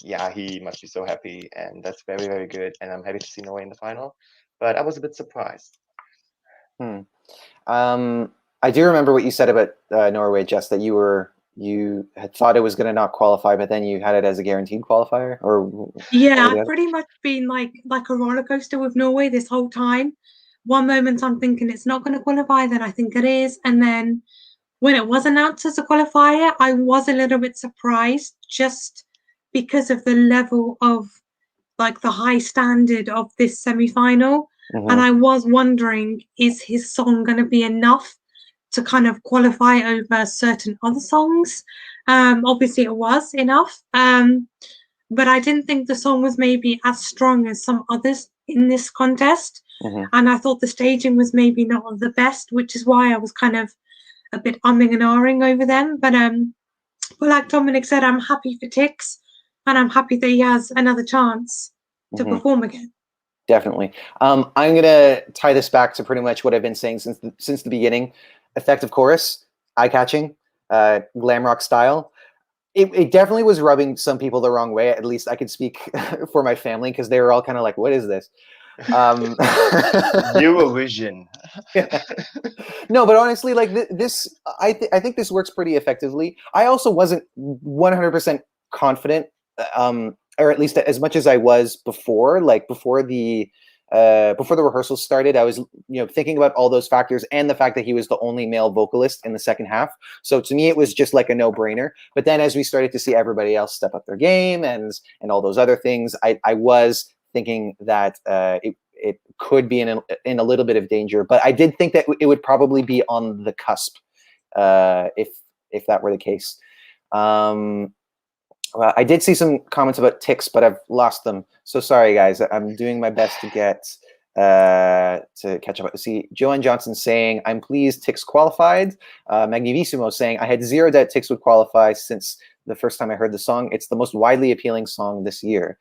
yeah, he must be so happy, and that's very, very good. And I'm happy to see Norway in the final. But I was a bit surprised. I do remember what you said about Norway, Jess, that you had thought it was going to not qualify, but then you had it as a guaranteed qualifier, or yeah, I've pretty much been like a roller coaster with Norway this whole time. One moment I'm thinking it's not going to qualify, then I think it is, and then when it was announced as a qualifier, I was a little bit surprised just because of the level of like the high standard of this semi-final. And I was wondering, is his song going to be enough to kind of qualify over certain other songs? Obviously, it was enough. But I didn't think the song was maybe as strong as some others in this contest. And I thought the staging was maybe not the best, which is why I was kind of a bit umming and ahhing over them. But like Dominic said, I'm happy for Tix, and I'm happy that he has another chance to perform again. Definitely. I'm gonna tie this back to pretty much what I've been saying since the beginning. Effective chorus, eye-catching, glam rock style. It definitely was rubbing some people the wrong way. At least I could speak for my family, because they were all kind of like, "What is this?" Eurovision. No, but honestly, like this, I think this works pretty effectively. I also wasn't 100% confident, or at least as much as I was before, like before the before the rehearsals started, I was thinking about all those factors and the fact that he was the only male vocalist in the second half. So to me, it was just like a no-brainer. But then as we started to see everybody else step up their game and all those other things, I was thinking that it could be in a little bit of danger. But I did think that it would probably be on the cusp if that were the case. Well, I did see some comments about ticks, but I've lost them. So sorry, guys. I'm doing my best to get to catch up. See, Joanne Johnson saying, "I'm pleased Ticks qualified." Magnivissimo saying, "I had zero doubt Ticks would qualify since the first time I heard the song. It's the most widely appealing song this year."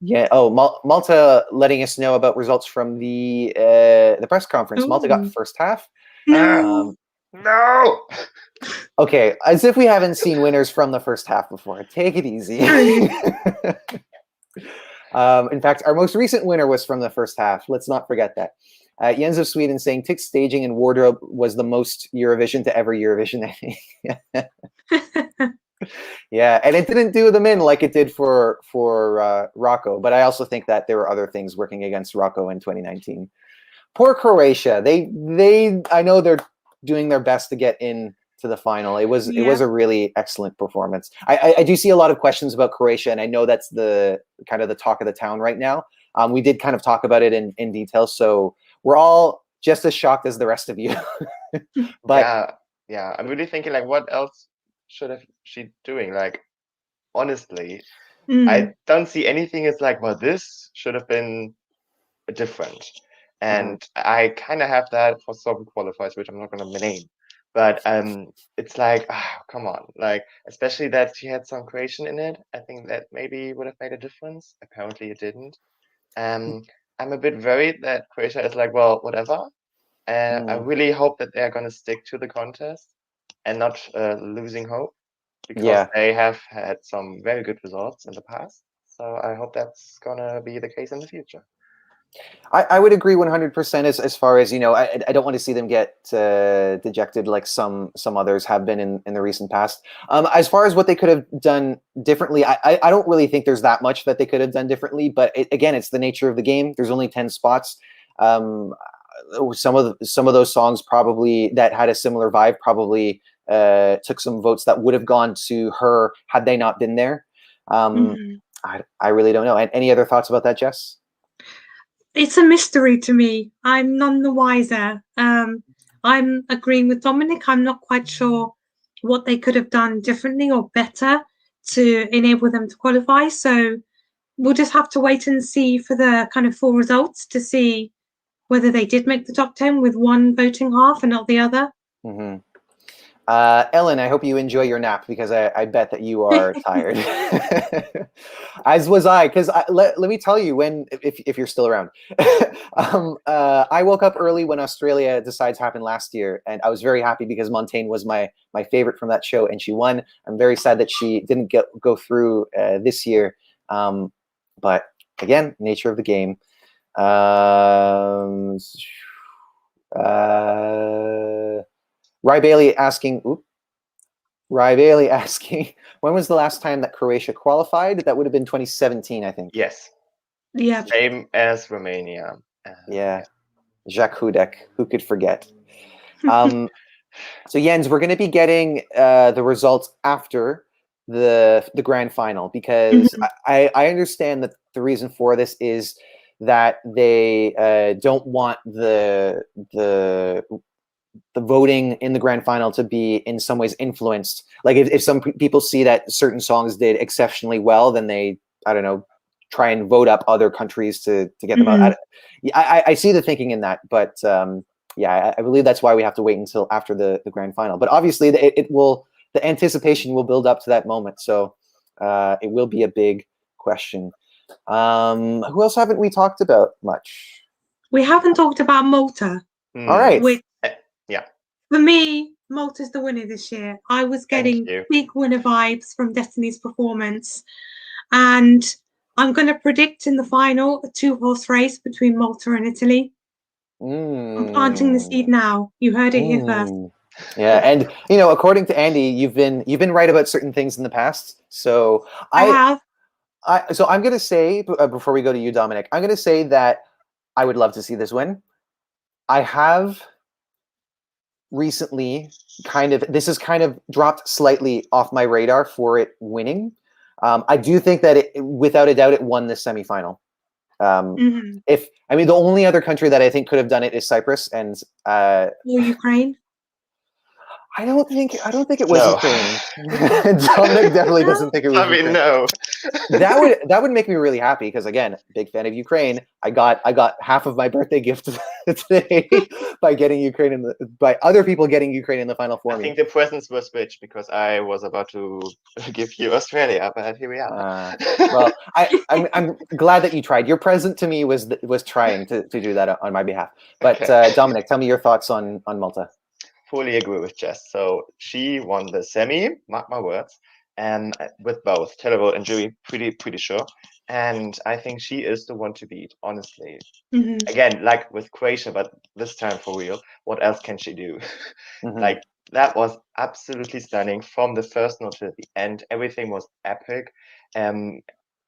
Yeah. Oh, Malta letting us know about results from the press conference. Ooh. Malta got first half. No. No. Okay, as if we haven't seen winners from the first half before. Take it easy. In fact, our most recent winner was from the first half. Let's not forget that. Jens of Sweden saying Tick's staging and wardrobe was the most Eurovision to ever Eurovision. Yeah, and it didn't do them in like it did for Rocco. But I also think that there were other things working against Rocco in 2019. Poor Croatia. They I know they're doing their best to get in to the final. It was a really excellent performance. I do see a lot of questions about Croatia, and I know that's the kind of the talk of the town right now. We did kind of talk about it in detail, so we're all just as shocked as the rest of you. But yeah, I'm really thinking like, what else should she doing? Like, honestly, I don't see anything as like, well, this should have been different. And I kind of have that for some qualifiers, which I'm not going to name. But it's like, come on, like, especially that she had some Croatian in it. I think that maybe would have made a difference. Apparently, it didn't. I'm a bit worried that Croatia is like, well, whatever. And I really hope that they're going to stick to the contest and not losing hope, because they have had some very good results in the past. So I hope that's going to be the case in the future. I would agree 100% as far as, I don't want to see them get dejected like some others have been in the recent past. As far as what they could have done differently, I don't really think there's that much that they could have done differently. But again, it's the nature of the game. There's only 10 spots. Some of those songs probably that had a similar vibe probably took some votes that would have gone to her had they not been there. I really don't know. And any other thoughts about that, Jess? It's a mystery to me. I'm none the wiser. I'm agreeing with Dominic. I'm not quite sure what they could have done differently or better to enable them to qualify. So we'll just have to wait and see for the kind of full results to see whether they did make the top 10 with one voting half and not the other. Ellen, I hope you enjoy your nap, because I bet that you are tired. As was I, because let me tell you, if you're still around, I woke up early when Australia Decides happened last year, and I was very happy because Montaigne was my favorite from that show, and she won. I'm very sad that she didn't go through this year, but again, nature of the game. Rye Bailey asking, when was the last time that Croatia qualified? That would have been 2017, I think. Yes. Yeah. Same as Romania. Yeah. Jacques Hudek, who could forget? So Jens, we're going to be getting the results after the grand final, because I understand that the reason for this is that they don't want the voting in the grand final to be in some ways influenced. Like if some people see that certain songs did exceptionally well, then they, I don't know, try and vote up other countries to get them out. I see the thinking in that, but I believe that's why we have to wait until after the grand final. But obviously the anticipation will build up to that moment. So it will be a big question. Who else haven't we talked about much? We haven't talked about Malta. All right. For me, Malta's the winner this year. I was getting big winner vibes from Destiny's performance. And I'm going to predict in the final a 2-horse race between Malta and Italy. I'm planting the seed now. You heard it here first. Yeah, and according to Andy, you've been right about certain things in the past. So I have. So I'm going to say, before we go to you, Dominic, I'm going to say that I would love to see this win. I have recently this has kind of dropped slightly off my radar for it winning. I do think that without a doubt, it won this semifinal. The only other country that I think could have done it is Cyprus, and or Ukraine. I don't think it was Ukraine. Dominic definitely doesn't think it was Ukraine. No. That would make me really happy because, again, big fan of Ukraine. I got half of my birthday gift today by by other people getting Ukraine in the final for me. I think the presents were switched because I was about to give you Australia, but here we are. Well, I'm glad that you tried. Your present to me was trying to do that on my behalf. But okay. Dominic, tell me your thoughts on Malta. Fully agree with Jess. So she won the semi, mark my words, and with both televote and jury, pretty sure. And I think she is the one to beat, honestly. Again, like with Croatia, but this time for real. What else can she do? Like, that was absolutely stunning from the first note to the end. Everything was epic.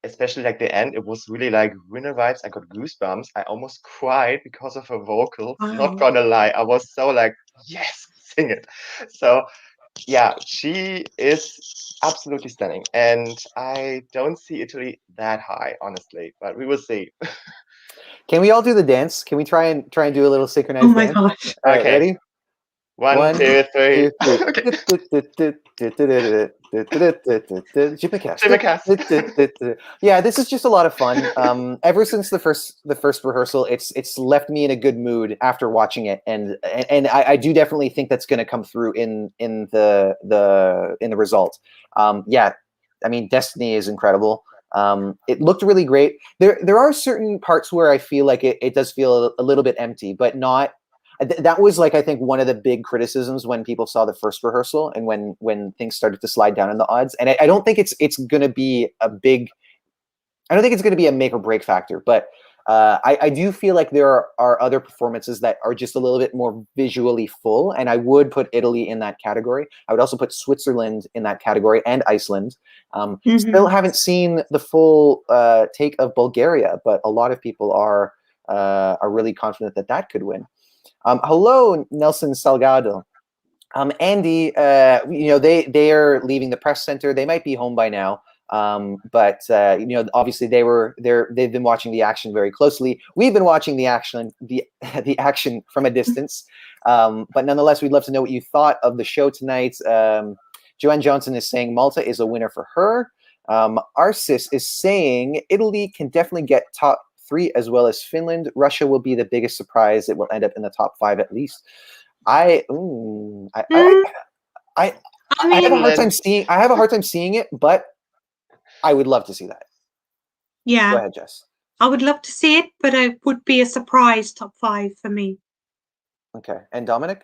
Especially like the end, it was really like winner vibes. I got goosebumps. I almost cried because of her vocal. Wow. Not gonna lie, I was so like, yes, sing it. So yeah, she is absolutely stunning, and I don't see Italy that high, honestly, but we will see. Can we all do the dance? Can we try and do a little synchronized dance? Oh my gosh! All right, ready? 1, 2, 3. Yeah, this is just a lot of fun. Ever since the first rehearsal, it's left me in a good mood after watching it, and I do definitely think that's going to come through in the result. Yeah, I mean, Destiny is incredible. It looked really great. There are certain parts where I feel like it does feel a little bit empty, but not. That was like, I think, one of the big criticisms when people saw the first rehearsal and when things started to slide down in the odds. And I don't think it's going to be I don't think it's going to be a make or break factor, but I do feel like there are other performances that are just a little bit more visually full. And I would put Italy in that category. I would also put Switzerland in that category and Iceland. Still haven't seen the full take of Bulgaria, but a lot of people are really confident that could win. Hello, Nelson Salgado. Andy, they are leaving the press center. They might be home by now. But obviously they've been watching the action very closely. We've been watching the action from a distance. But nonetheless, we'd love to know what you thought of the show tonight. Joanne Johnson is saying Malta is a winner for her. Arsis is saying Italy can definitely get top 3 as well as Finland. Russia will be the biggest surprise. It will end up in the top 5 at least. I have a hard time seeing. I have a hard time seeing it, but I would love to see that. Yeah. Go ahead, Jess. I would love to see it, but it would be a surprise top 5 for me. Okay, and Dominic?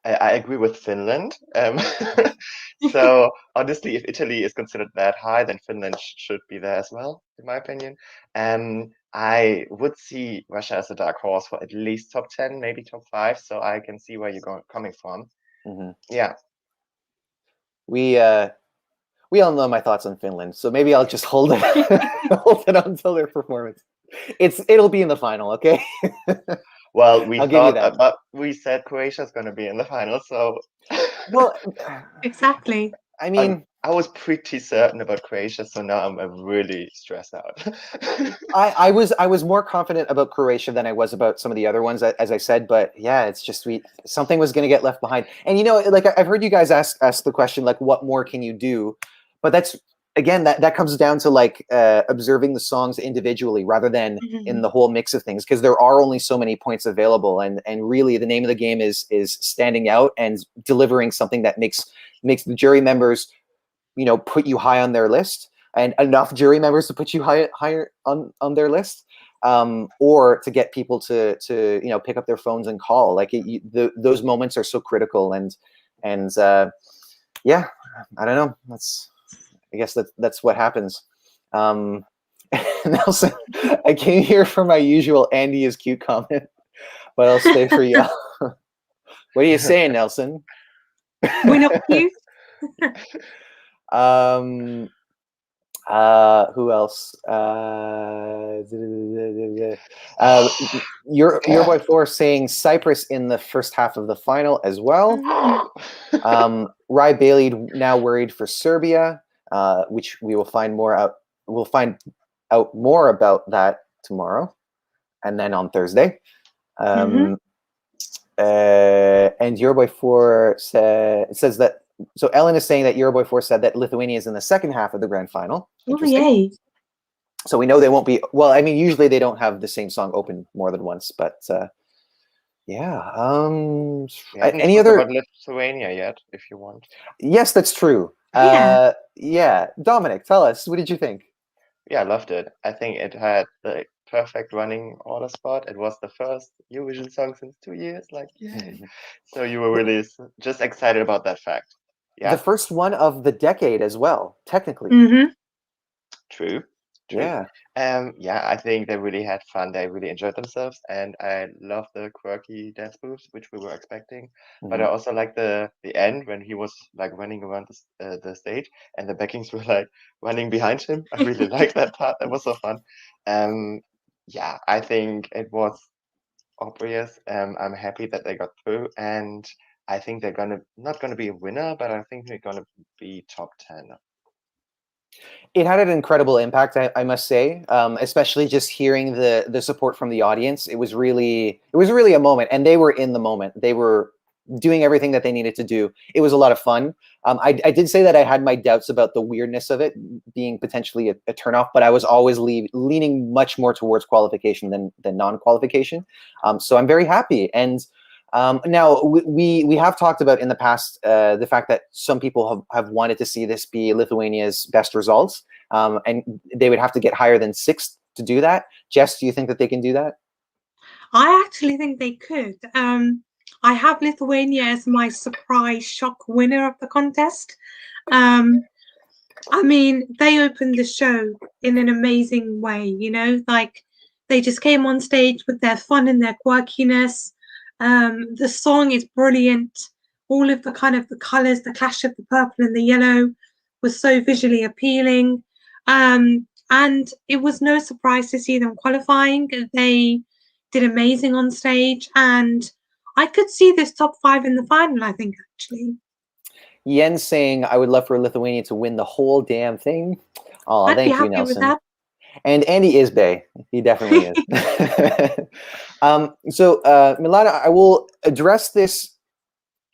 I agree with Finland. So honestly, if Italy is considered that high, then Finland should be there as well, in my opinion. I would see Russia as a dark horse for at least top 10, maybe top 5. So I can see where you're coming from. Yeah. We all know my thoughts on Finland, so maybe I'll just hold it until their performance. It'll be in the final, okay? Well, we said Croatia's going to be in the final, so. Well, exactly. I mean, I was pretty certain about Croatia, so now I'm really stressed out. I was more confident about Croatia than I was about some of the other ones, as I said. But yeah, it's just something was going to get left behind. And like I've heard you guys ask the question, like, what more can you do? But that's again that comes down to like observing the songs individually rather than in the whole mix of things, because there are only so many points available, and really the name of the game is standing out and delivering something that makes the jury members put you high on their list, and enough jury members to put you higher on their list, or to get people to pick up their phones and call. Like those moments are so critical, and yeah, I don't know. I guess that's what happens. Nelson, I came here for my usual Andy is cute comment, but I'll stay for you. What are you saying, Nelson? We're not cute. Who else? Your boy Forrest saying Cyprus in the first half of the final as well. Rye Bailey now worried for Serbia, which we will find more out. We'll find out more about that tomorrow, and then on Thursday. And your boy Four says that. So Ellen is saying that your boy Four said that Lithuania is in the second half of the grand final. Oh, yay. So we know they won't be. Well, I mean, usually they don't have the same song open more than once, but yeah. Any other about Lithuania yet? If you want. Yes, that's true. Yeah. Yeah. Dominic, tell us, what did you think? Yeah, I loved it. I think it had the perfect running order spot. It was the first Eurovision song since 2 years. Like, yay! So you were really just excited about that fact. Yeah. The first one of the decade as well, technically. True. Yeah. Yeah, I think they really had fun. They really enjoyed themselves, and I love the quirky dance moves, which we were expecting. But I also like the end when he was like running around the stage, and the backings were like running behind him. I really like that part. That was so fun. Yeah, I think it was obvious. I'm happy that they got through, and I think they're not gonna be a winner, but I think they're gonna be top 10. It had an incredible impact, I must say, especially just hearing the support from the audience. It was really a moment, and they were in the moment. They were doing everything that they needed to do. It was a lot of fun. I did say that I had my doubts about the weirdness of it being potentially a turnoff, but I was always leaning much more towards qualification than non-qualification. So I'm very happy. And now we have talked about in the past the fact that some people have wanted to see this be Lithuania's best results, and they would have to get higher than 6 to do that. Jess, do you think that they can do that? I actually think they could. I have Lithuania as my surprise shock winner of the contest. I mean, they opened the show in an amazing way, you know, like they just came on stage with their fun and their quirkiness. The song is brilliant. All of the kind of the colors, the clash of the purple and the yellow was so visually appealing. And it was no surprise to see them qualifying. They did amazing on stage, and I could see this top 5 in the final, I think, actually. Yen saying, I would love for Lithuania to win the whole damn thing. Oh, I'd thank be happy you, Nelson. with that. And Andy Isbay, he definitely is. So, Milana, I will address this.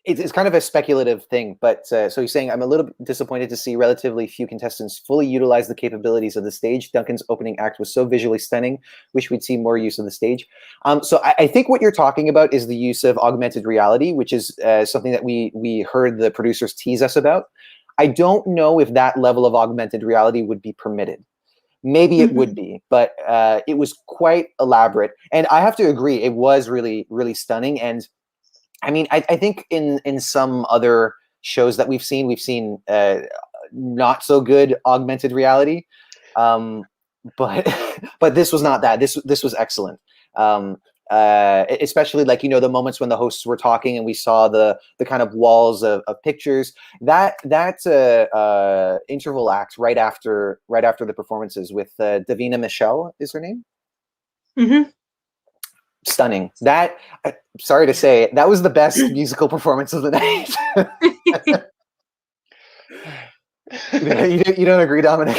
It's kind of a speculative thing, but so he's saying, I'm a little disappointed to see relatively few contestants fully utilize the capabilities of the stage. Duncan's opening act was so visually stunning. Wish we'd see more use of the stage. So I think what you're talking about is the use of augmented reality, which is something that we heard the producers tease us about. I don't know if that level of augmented reality would be permitted. Maybe it would be, but it was quite elaborate. And I have to agree, it was really, really stunning. And I mean, I think in some other shows that we've seen not so good augmented reality, but this was not that. This was excellent. Especially like, you know, the moments when the hosts were talking and we saw the kind of walls of pictures. That interval act right after the performances with Davina Michelle is her name. Stunning. That, sorry to say, that was the best musical performance of the night. You don't agree, Dominic?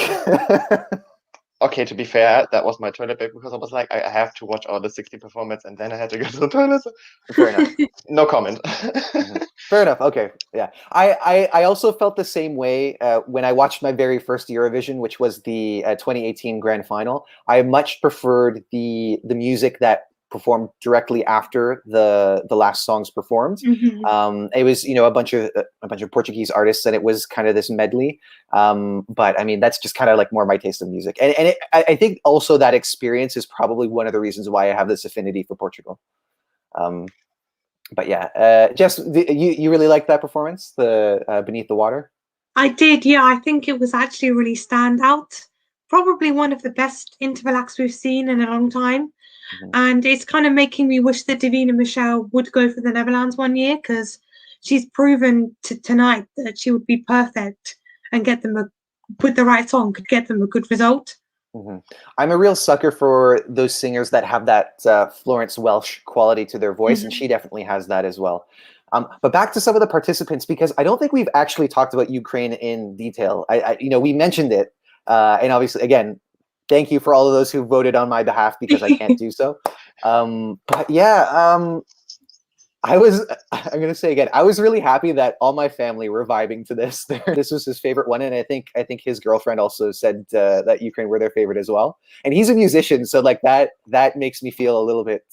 Okay, to be fair, that was my toilet break because I was like, I have to watch all the 60 performance and then I had to go to the toilet. So fair enough. No comment. Fair enough. Okay. Yeah. I also felt the same way when I watched my very first Eurovision, which was the 2018 grand final. I much preferred the music that performed directly after the last songs performed. It was, you know, a bunch of Portuguese artists, and it was kind of this medley. But I mean, that's just kind of like more my taste of music, and I think also that experience is probably one of the reasons why I have this affinity for Portugal. But yeah, Jess, you really liked that performance, the Beneath the Water? I did, yeah. I think it was actually really standout. Probably one of the best interval acts we've seen in a long time. And it's kind of making me wish that Davina Michelle would go for the Netherlands one year, because she's proven tonight that she would be perfect and get them with the right song could get them a good result. Mm-hmm. I'm a real sucker for those singers that have that Florence Welsh quality to their voice, and she definitely has that as well. But back to some of the participants, because I don't think we've actually talked about Ukraine in detail. We mentioned it, and obviously, again, thank you for all of those who voted on my behalf because I can't do so. But yeah, I'm going to say again, I was really happy that all my family were vibing to this. This was his favorite one, and I think his girlfriend also said that Ukraine were their favorite as well. And he's a musician, so like that makes me feel a little bit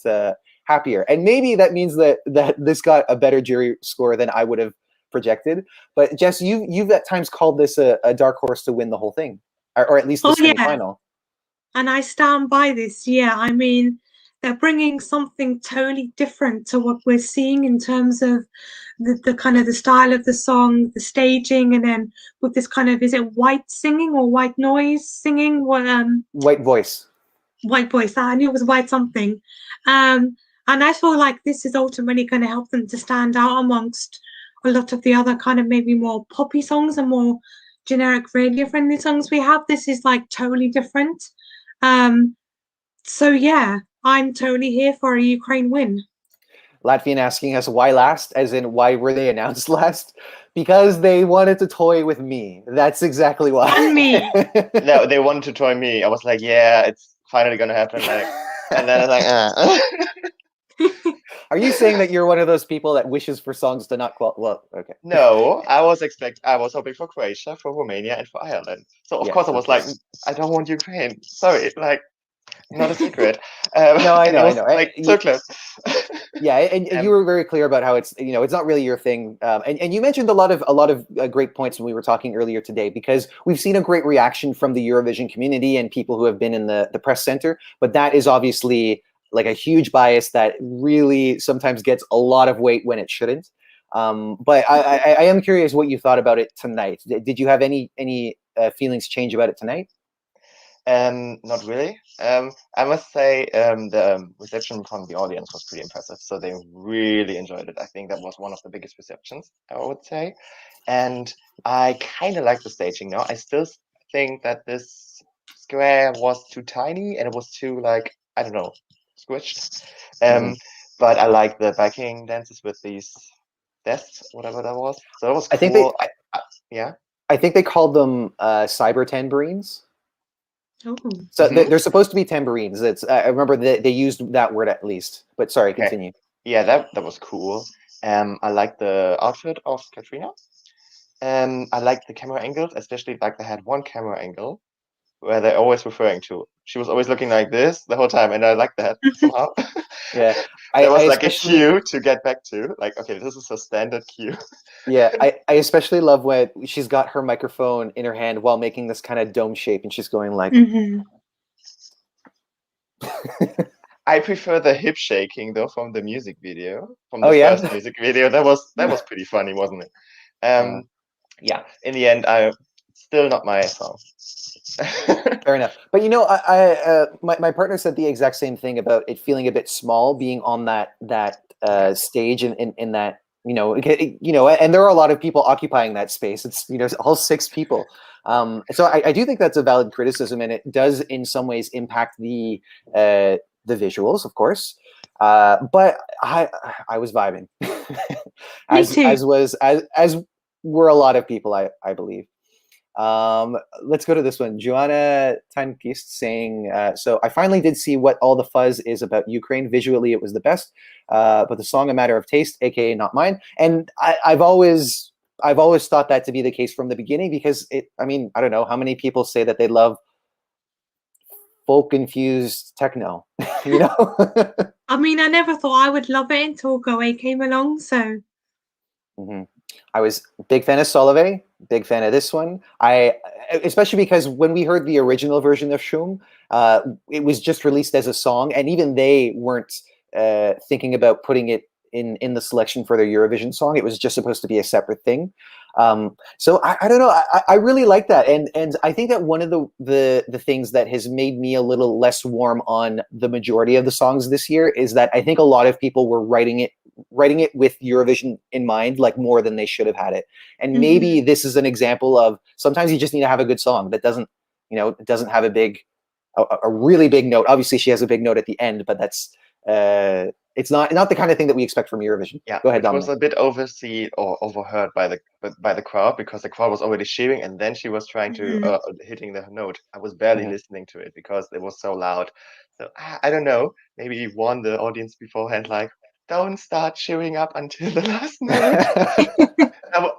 happier. And maybe that means that this got a better jury score than I would have projected. But Jess, you've at times called this a dark horse to win the whole thing, or at least the semifinal. And I stand by this. Yeah, I mean, they're bringing something totally different to what we're seeing in terms of the kind of the style of the song, the staging, and then with this kind of, is it white singing or white noise singing? White voice. White voice. I knew it was white something. And I feel like this is ultimately going to help them to stand out amongst a lot of the other kind of maybe more poppy songs and more generic radio friendly songs we have. This is like totally different. So yeah, I'm totally here for a Ukraine win. Latvian asking us why last, as in why were they announced last? Because they wanted to toy with me. That's exactly why. And me. No, they wanted to toy me. I was like, yeah, it's finally gonna happen. Like, and then I was like, Are you saying that you're one of those people that wishes for songs to not well, okay. No, I was hoping for Croatia, for Romania, and for Ireland. So of course I was like, I don't want Ukraine. Sorry, like, not a secret. No, I know. Like, so close. Yeah, and you were very clear about how it's it's not really your thing. And you mentioned a lot of great points when we were talking earlier today, because we've seen a great reaction from the Eurovision community and people who have been in the press center. But that is obviously like a huge bias that really sometimes gets a lot of weight when it shouldn't. But I am curious what you thought about it tonight. Did you have any feelings change about it tonight? Not really. I must say the reception from the audience was pretty impressive. So they really enjoyed it. I think that was one of the biggest receptions, I would say. And I kind of like the staging now. I still think that this square was too tiny and it was too, like, I don't know, squished. But I like the backing dances with these desks, whatever that was. So that was cool. I think they called them cyber tambourines. Oh. So they're supposed to be tambourines. It's I remember they used that word at least. But sorry, continue. Yeah, that was cool. I like the outfit of Katrina. I like the camera angles, especially like they had one camera angle where they're always referring to. She was always looking like this the whole time, and I like that somehow. Yeah, that was like a cue to get back to. Like, okay, this is a standard cue. Yeah, I especially love when she's got her microphone in her hand while making this kind of dome shape, and she's going like. I prefer the hip shaking though from the music video, from the first music video. That was pretty funny, wasn't it? Yeah. In the end, still not my song. Fair enough. But my partner said the exact same thing about it feeling a bit small being on that stage in that and there are a lot of people occupying that space. It's all 6 people. So I do think that's a valid criticism, and it does in some ways impact the visuals, of course. But I was vibing, as were a lot of people, I believe. Let's go to this one. Joanna Tankist saying, so I finally did see what all the fuzz is about Ukraine. Visually, it was the best, but the song a matter of taste, aka not mine. And I've always thought that to be the case from the beginning, because I don't know how many people say that they love folk infused techno, I mean, I never thought I would love it until Goe came along, so. I was a big fan of Solove, big fan of this one. Especially because when we heard the original version of Shum, it was just released as a song, and even they weren't thinking about putting it in the selection for their Eurovision song. It was just supposed to be a separate thing. So I don't know. I really like that, and I think that one of the things that has made me a little less warm on the majority of the songs this year is that I think a lot of people were writing it writing it with Eurovision in mind, like more than they should have had it. And Mm-hmm. maybe this is an example of sometimes you just need to have a good song that doesn't, you know, it doesn't have a really big note. Obviously, she has a big note at the end, but that's it's not the kind of thing that we expect from Eurovision. Yeah, Go ahead, it was Dominic. a bit overseen or overheard by the crowd because the crowd was already cheering, and then she was trying to hitting the note. I was barely listening to it because it was so loud. So I don't know. Maybe he warned the audience beforehand, like, don't start cheering up until the last note.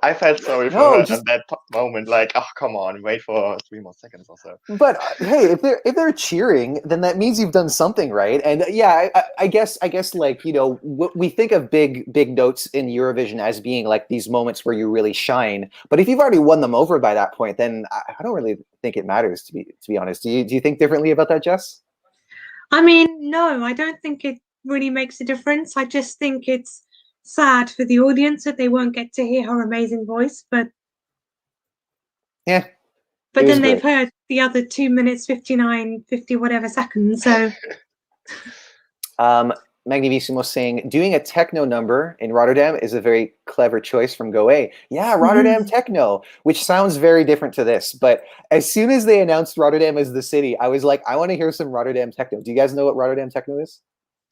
I felt sorry for No, her just at that moment. Like, oh, come on, wait for 3 more seconds or so. but hey, if they're cheering, then that means you've done something right. And yeah, I guess like, you know, we think of big notes in Eurovision as being like these moments where you really shine. But if you've already won them over by that point, then I don't really think it matters, to be honest. Do you think differently about that, Jess? I mean, no, I don't think it really makes a difference. I just think it's sad for the audience that they won't get to hear her amazing voice, but Yeah. but It was then they've great. heard the other 2 minutes 59, 50 whatever seconds. So Magnivissimo saying, doing a techno number in Rotterdam is a very clever choice from Goe. Yeah, Rotterdam techno, which sounds very different to this. But as soon as they announced Rotterdam as the city, I was like, I want to hear some Rotterdam techno. Do you guys know what Rotterdam techno is?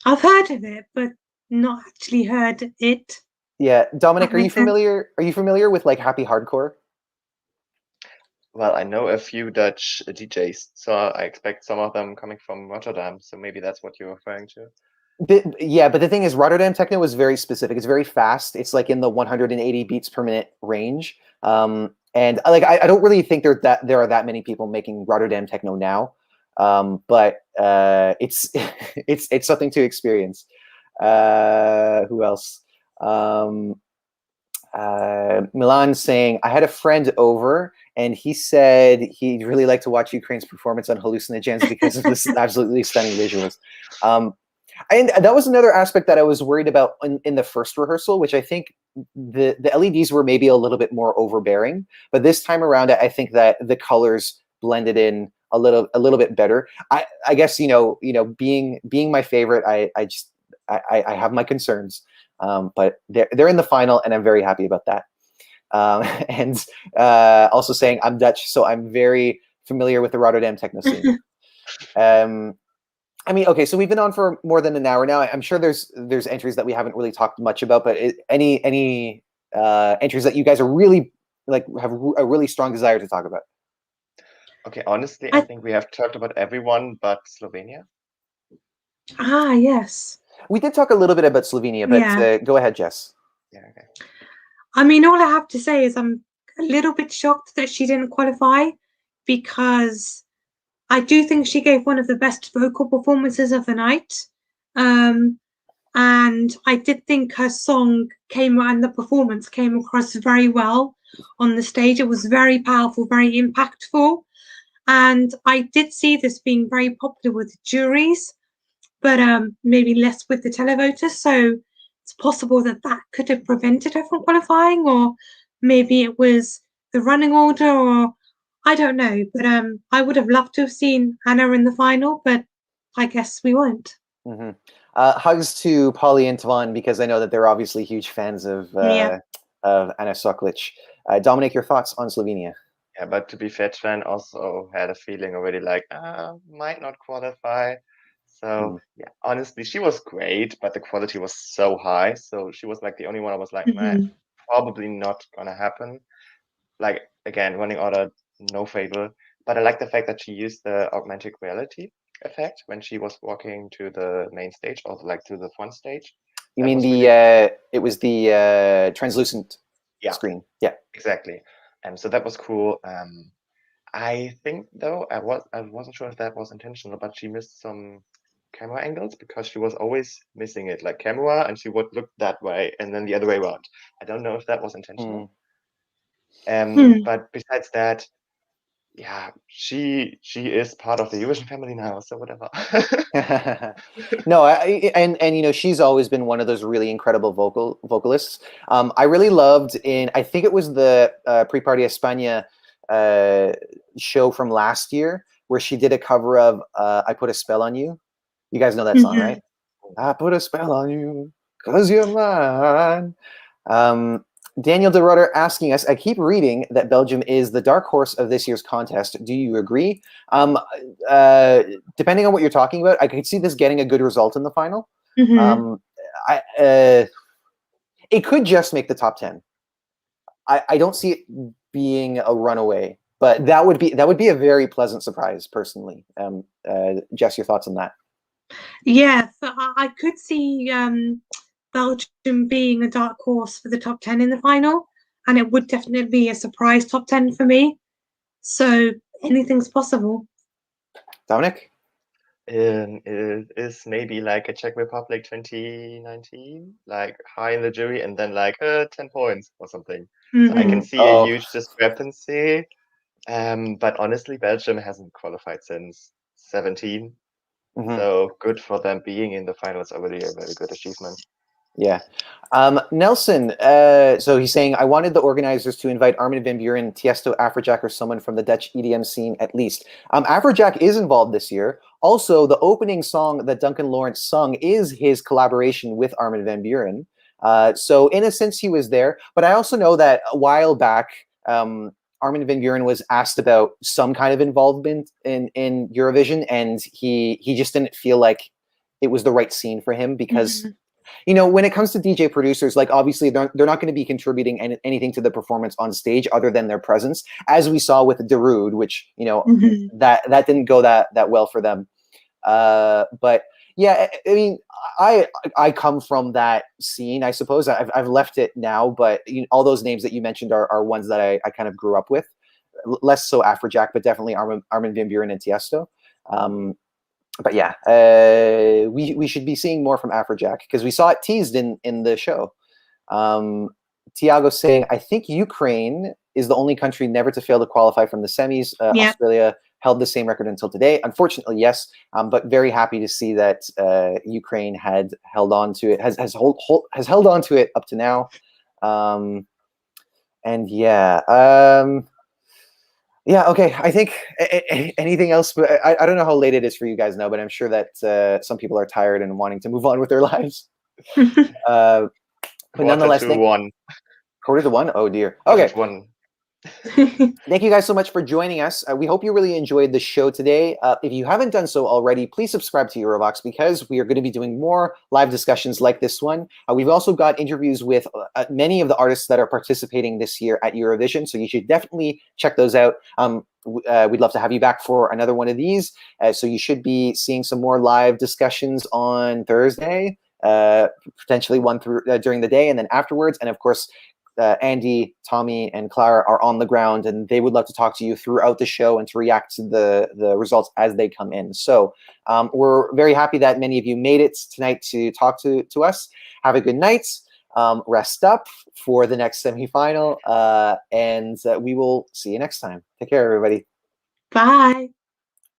I've heard of it, but not actually heard it. Yeah, Dominic, That are you makes sense. familiar? Are you familiar with like happy hardcore? Well, I know a few Dutch DJs, so I expect some of them coming from Rotterdam. So maybe that's what you're referring to. Yeah, but the thing is, Rotterdam techno is very specific. It's very fast. It's like in the 180 beats per minute range. And like I don't really think there are that many people making Rotterdam techno now. But it's it's something to experience. Who else? Milan saying, I had a friend over and he said he'd really like to watch Ukraine's performance on hallucinogens because of this absolutely stunning visuals. And that was another aspect that I was worried about in the first rehearsal, which I think the LEDs were maybe a little bit more overbearing. But this time around, I think that the colors blended in a little bit better. I guess being my favorite, I have my concerns, but they're in the final, and I'm very happy about that. And also saying I'm Dutch, so I'm very familiar with the Rotterdam techno scene. I mean, okay, so we've been on for more than an hour now. I'm sure there's entries that we haven't really talked much about, but any entries that you guys are really like have a really strong desire to talk about? Okay, honestly, I think we have talked about everyone but Slovenia. Yes. We did talk a little bit about Slovenia, but Yeah. Go ahead, Jess. Yeah, okay. I mean, all I have to say is I'm a little bit shocked that she didn't qualify, because I do think she gave one of the best vocal performances of the night. And I did think her song and the performance came across very well on the stage. It was very powerful, very impactful. And I did see this being very popular with juries, but maybe less with the televoters. So it's possible that could have prevented her from qualifying, or maybe it was the running order, or I don't know. But I would have loved to have seen Anna in the final, but I guess we won't. Mm-hmm. Hugs to Polly and Tvan, because I know that they're obviously huge fans of Anna Soklic. Dominic, your thoughts on Slovenia? Yeah, but to be fair, Tvan also had a feeling already like, might not qualify. So yeah, honestly, she was great, but the quality was so high. So she was like the only one I was like, man, probably not gonna happen. Like again, running order, no favor. But I like the fact that she used the augmented reality effect when she was walking to the main stage, or like to the front stage. You That mean was the really it was the translucent Yeah. screen? Yeah, exactly. So that was cool. I think though I wasn't sure if that was intentional, but she missed some camera angles because she was always missing it, like camera, and she would look that way and then the other way around. I don't know if that was intentional. But besides that, yeah, she is part of the Eurovision family now, so whatever. No, and she's always been one of those really incredible vocalists. I really loved I think it was the Pre-Party España show from last year where she did a cover of I Put a Spell on You. You guys know that song, right? I put a spell on you. 'cause you're mine. Daniel de Rutter asking us, I keep reading that Belgium is the dark horse of this year's contest. Do you agree? Depending on what you're talking about, I could see this getting a good result in the final. Mhm. It could just make the top 10. I don't see it being a runaway, but that would be a very pleasant surprise, personally. Jess, your thoughts on that? Yeah, so I could see Belgium being a dark horse for the top 10 in the final, and it would definitely be a surprise top 10 for me. So anything's possible. Dominic? It is maybe like a Czech Republic 2019, like high in the jury and then like 10 points or something. So I can Mhm. see a huge discrepancy. But honestly, Belgium hasn't qualified since 17. So good for them being in the final is already a very good achievement. Yeah. Nelson, so he's saying, I wanted the organizers to invite Armin van Buuren, Tiesto, Afrojack, or someone from the Dutch EDM scene at least. Afrojack is involved this year. Also, the opening song that Duncan Lawrence sung is his collaboration with Armin van Buuren. So in a sense, he was there. But I also know that a while back, Armin van Buuren was asked about some kind of involvement in Eurovision, and he just didn't feel like it was the right scene for him because you know, when it comes to DJ producers, like obviously they're not going to be contributing anything to the performance on stage other than their presence, as we saw with Darude, which, you know, that didn't go that well for them. But yeah, I mean, I come from that scene, I suppose. I've left it now, but you know, all those names that you mentioned are ones that I kind of grew up with. Less so Afrojack, but definitely Armin van Buuren and Tiesto. But yeah, we should be seeing more from Afrojack because we saw it teased in the show. Tiago saying, I think Ukraine is the only country never to fail to qualify from the semis. Australia held the same record until today. Unfortunately, yes, but very happy to see that Ukraine had held on to it, has held on to it up to now. And yeah. Yeah, okay. I think anything else, but I don't know how late it is for you guys now, but I'm sure that some people are tired and wanting to move on with their lives. But nonetheless, 1. Quarter to 1? Oh dear. Okay. 1. Thank you guys so much for joining us. We hope you really enjoyed the show today. If you haven't done so already, please subscribe to Eurovoxx because we are going to be doing more live discussions like this one. We've also got interviews with many of the artists that are participating this year at Eurovision, so you should definitely check those out. We'd love to have you back for another one of these. So you should be seeing some more live discussions on Thursday, potentially one through during the day and then afterwards. And of course, Andy, Tommy, and Clara are on the ground, and they would love to talk to you throughout the show and to react to the results as they come in. So we're very happy that many of you made it tonight to talk to us. Have a good night. Rest up for the next semifinal, and we will see you next time. Take care, everybody. Bye.